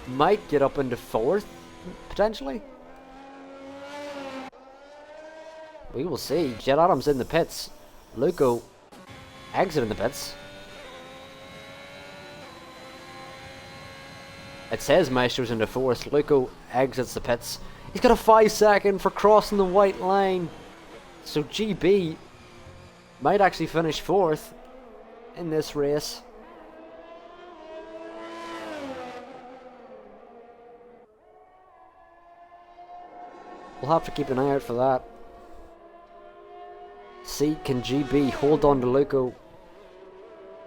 might get up into 4th, potentially. We will see. Jed Adams in the pits. Luco exiting the pits. It says Maestro's into 4th. Luco exits the pits. He's got a 5-second for crossing the white line. So GB might actually finish 4th in this race. We'll have to keep an eye out for that. See, can GB hold on to Luco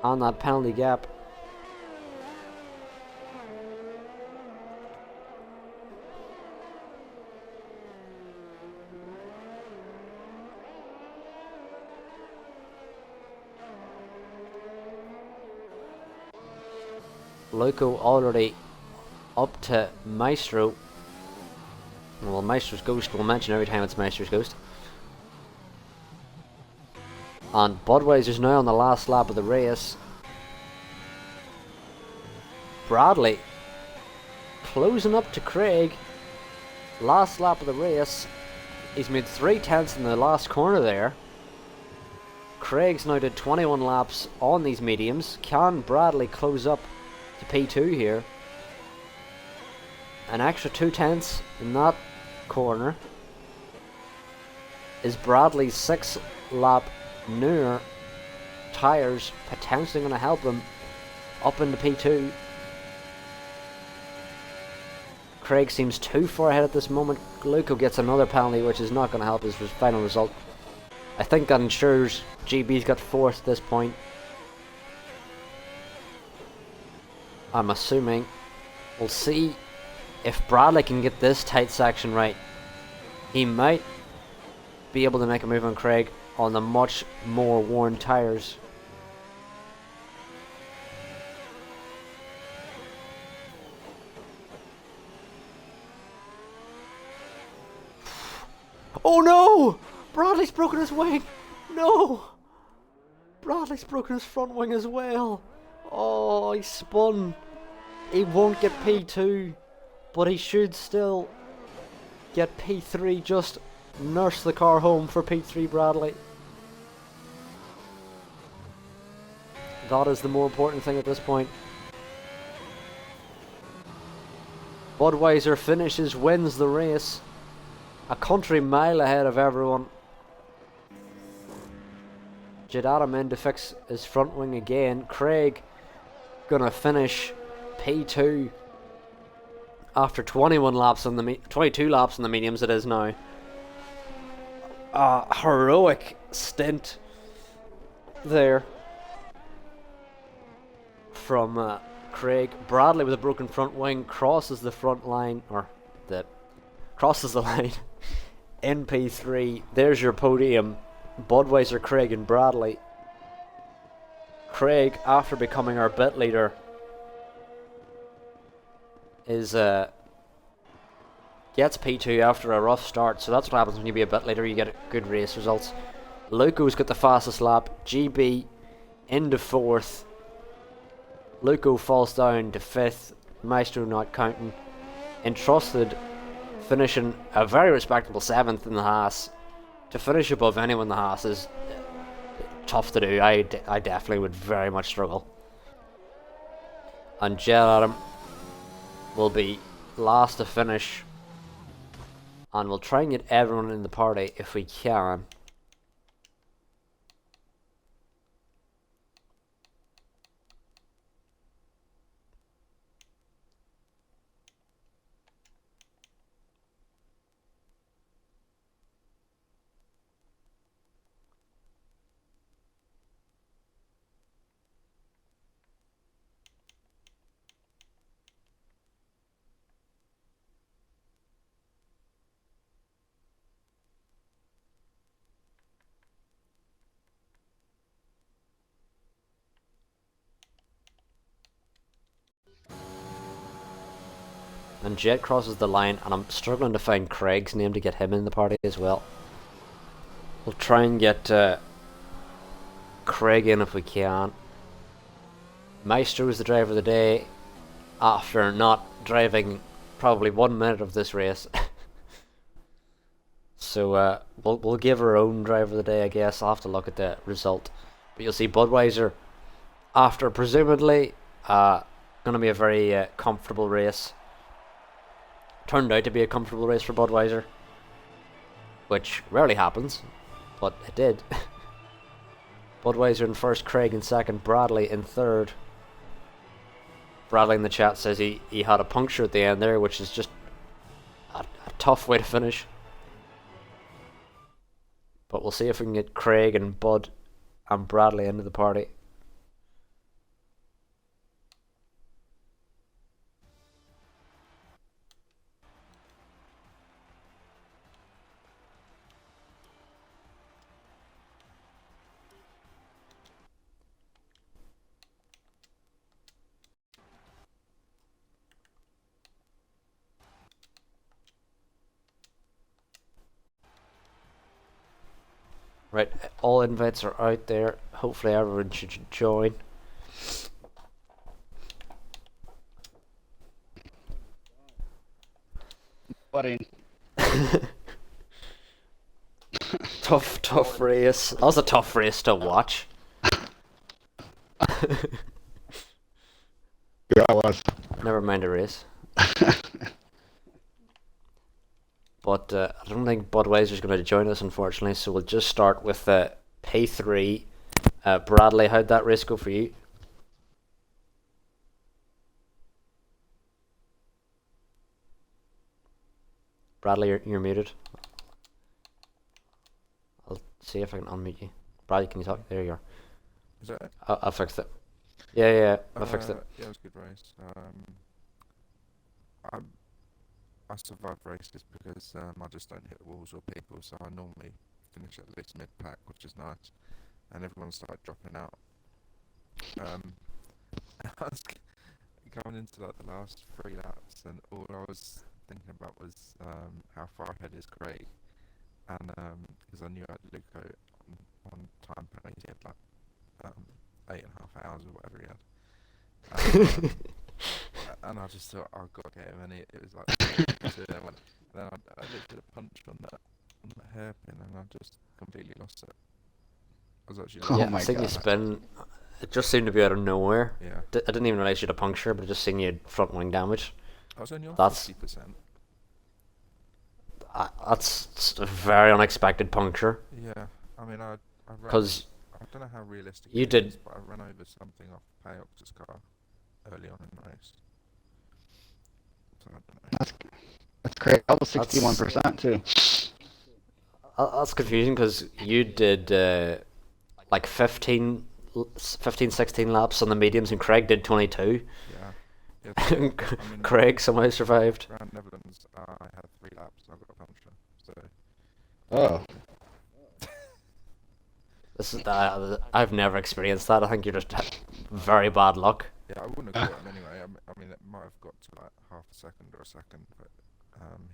on that penalty gap? Luco already up to Maestro. Well, Maestro's Ghost we'll mention every time it's Maestro's Ghost. And Budweiser's now on the last lap of the race. Bradley closing up to Craig. Last lap of the race. He's made 3/10 in the last corner there. Craig's now did 21 laps on these mediums. Can Bradley close up to P2 here? An extra 2/10 in that corner. Is Bradley's 6 lap newer tyres potentially going to help him up into P2? Craig seems too far ahead at this moment. Luco gets another penalty, which is not going to help his final result. I think that ensures GB's got 4th at this point. I'm assuming. We'll see if Bradley can get this tight section right. He might be able to make a move on Craig on the much more worn tyres. Oh no! Bradley's broken his wing! No! Bradley's broken his front wing as well. Oh, he spun. He won't get P2, but he should still get P3. Just nurse the car home for P3 Bradley. That is the more important thing at this point. Budweiser finishes, wins the race. A country mile ahead of everyone. Jed Adam in to fix his front wing again. Craig gonna finish P2 after 21 laps on the 22 laps on the mediums it is now. A heroic stint there from Craig. Bradley with a broken front wing crosses the front line, or crosses the line in P3. There's your podium. Budweiser, Craig and Bradley. Craig, after becoming our bit leader, is gets P2 after a rough start, so that's what happens when you be a bit leader, you get good race results. Luco's got the fastest lap. GB into 4th. Luco falls down to 5th. Maestro not counting. Entrusted finishing a very respectable 7th in the Haas. To finish above anyone in the Haas is tough to do. I definitely would very much struggle. And Jed Adam will be last to finish, and we'll try and get everyone in the party if we can. And Jet crosses the line, and I'm struggling to find Craig's name to get him in the party as well. We'll try and get Craig in if we can. Maestro is the driver of the day after not driving probably 1 minute of this race. So we'll give our own driver of the day, I guess. I'll have to look at the result. But you'll see Budweiser, after presumably going to be a very comfortable race. Turned out to be a comfortable race for Budweiser, which rarely happens, but it did. Budweiser in first, Craig in second, Bradley in third. Bradley in the chat says he had a puncture at the end there, which is just a tough way to finish. But we'll see if we can get Craig and Bud and Bradley into the party. Right, all invites are out there. Hopefully everyone should join. Buddy. Tough race. That was a tough race to watch. Yeah, I was. Never mind a race. But I don't think Budweiser's going to join us, unfortunately, so we'll just start with P3. Bradley, how'd that race go for you? Bradley, you're muted. I'll see if I can unmute you. Bradley, can you talk? There you are. Is that it? I fixed it. Yeah, I fixed it. Yeah, it was a good race. I survive races because I just don't hit walls or people, so I normally finish at least mid-pack, which is nice. And everyone started dropping out. I was going into like the last 3 laps, and all I was thinking about was how far ahead is Craig, and because I knew I had Luco on time penalties, he had like 8.5 hours or whatever he had. And I just thought, oh god, get him, and it was like, then I lifted a punch on that hairpin, and I just completely lost it. I was actually I think you spin. It just seemed to be out of nowhere. Yeah. I didn't even realise you had a puncture, but I just seen you had front wing damage. I was only on That's 50%. that's a very unexpected puncture Yeah, I mean, I ran. because I don't know how realistic you it did. is, but I ran over something off Payox's car early on in the race. So I don't know. That's crazy. I was That's 61% too. that's confusing because you did like 15, 16 laps on the mediums, and Craig did 22. Yeah. Yeah, so, And I mean, Craig somehow survived. around Netherlands, I had 3 laps and I got a puncture. So, Oh, This is I've never experienced that. I think you're just very bad luck. yeah, I wouldn't have caught him anyway. I mean, it might have got to like half a second or a second, but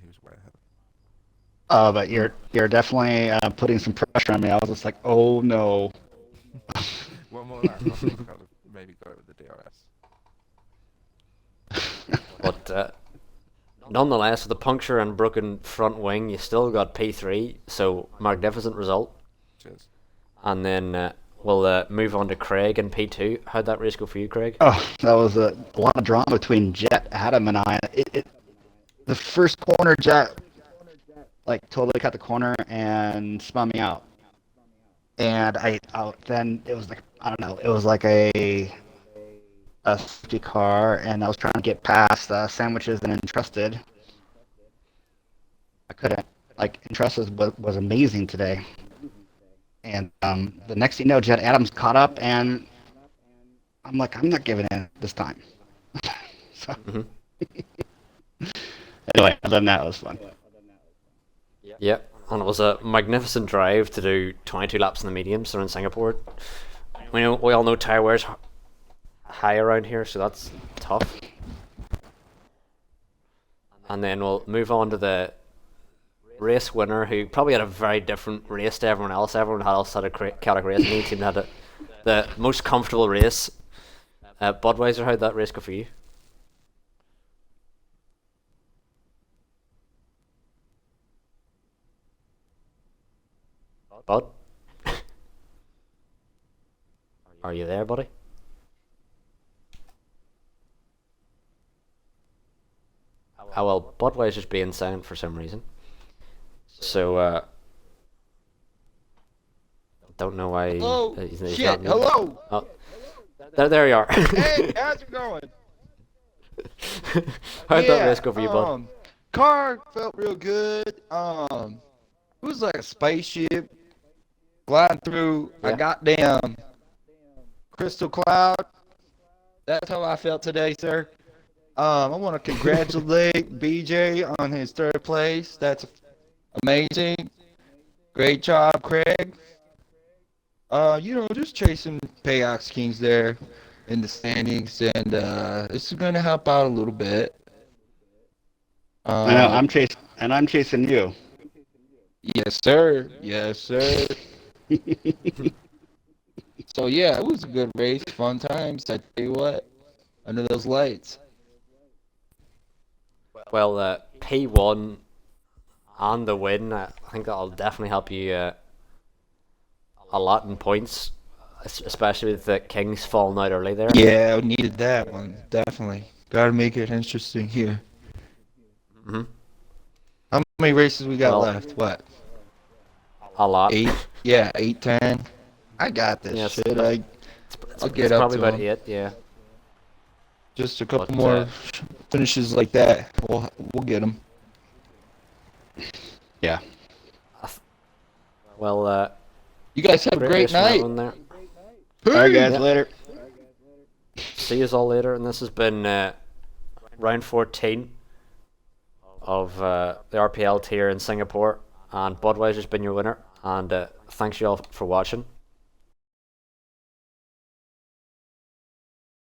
he was way ahead. but you're definitely putting some pressure on me. I was just like, oh no. One more lap, I think I'd have maybe got it with the DRS. But nonetheless, with the puncture and broken front wing, you still got P3. So magnificent result. Cheers. And then we'll move on to Craig in P2. How'd that race go for you, Craig? Oh, that was a lot of drama between Jet, Adam, and I. The first corner, Jet like totally cut the corner and spun me out. And then it was like, I don't know, it was like a safety car, and I was trying to get past Sandwiches and Entrusted. I couldn't. Like, Entrusted was amazing today. And the next thing you know, Jet Adams caught up, and I'm like, I'm not giving in this time. So, anyway, other than that, it was fun. Yep. And it was a magnificent drive to do 22 laps in the mediums around Singapore. We all know tire wear's high around here, so that's tough. And then we'll move on to the race winner, who probably had a very different race to everyone else. Everyone else had a chaotic race, and he seemed to have the most comfortable race. Budweiser, how'd that race go for you? Bud? Are you there, buddy? Oh well, Budweiser's being silent for some reason. So, don't know why Hello? he's Shit, not muted. hello? Oh, there you are. Hey, how's it going? How'd that race go for you, bud? Car felt real good. It was like a spaceship flying through Yeah. a goddamn crystal cloud. That's how I felt today, sir. I want to congratulate BJ on his 3rd place. That's amazing. Great job, Craig. Just chasing Payox Kings there in the standings, and this is going to help out a little bit. I know, I'm chasing you. Yes, sir. Yes, sir. So, yeah, it was a good race. Fun times. I tell you what, under those lights. Well, P1 and the win, I think that'll definitely help you a lot in points, especially with the Kings falling out early there. Yeah, we needed that one. Definitely. Got to make it interesting here. hmm How many races we got Well, left? What? A lot. 8? Yeah, 8, 10. I got this Yeah, shit. It's I'll get up probably to about 'em. 8, yeah. Just a couple But, more finishes like that. We'll get them. Yeah. Well, You guys have a great great race from night. everyone there. All right, guys, Yeah. later. See you all later, and this has been round 14 of the RPL tier in Singapore, and Budweiser's been your winner, and thanks you all for watching.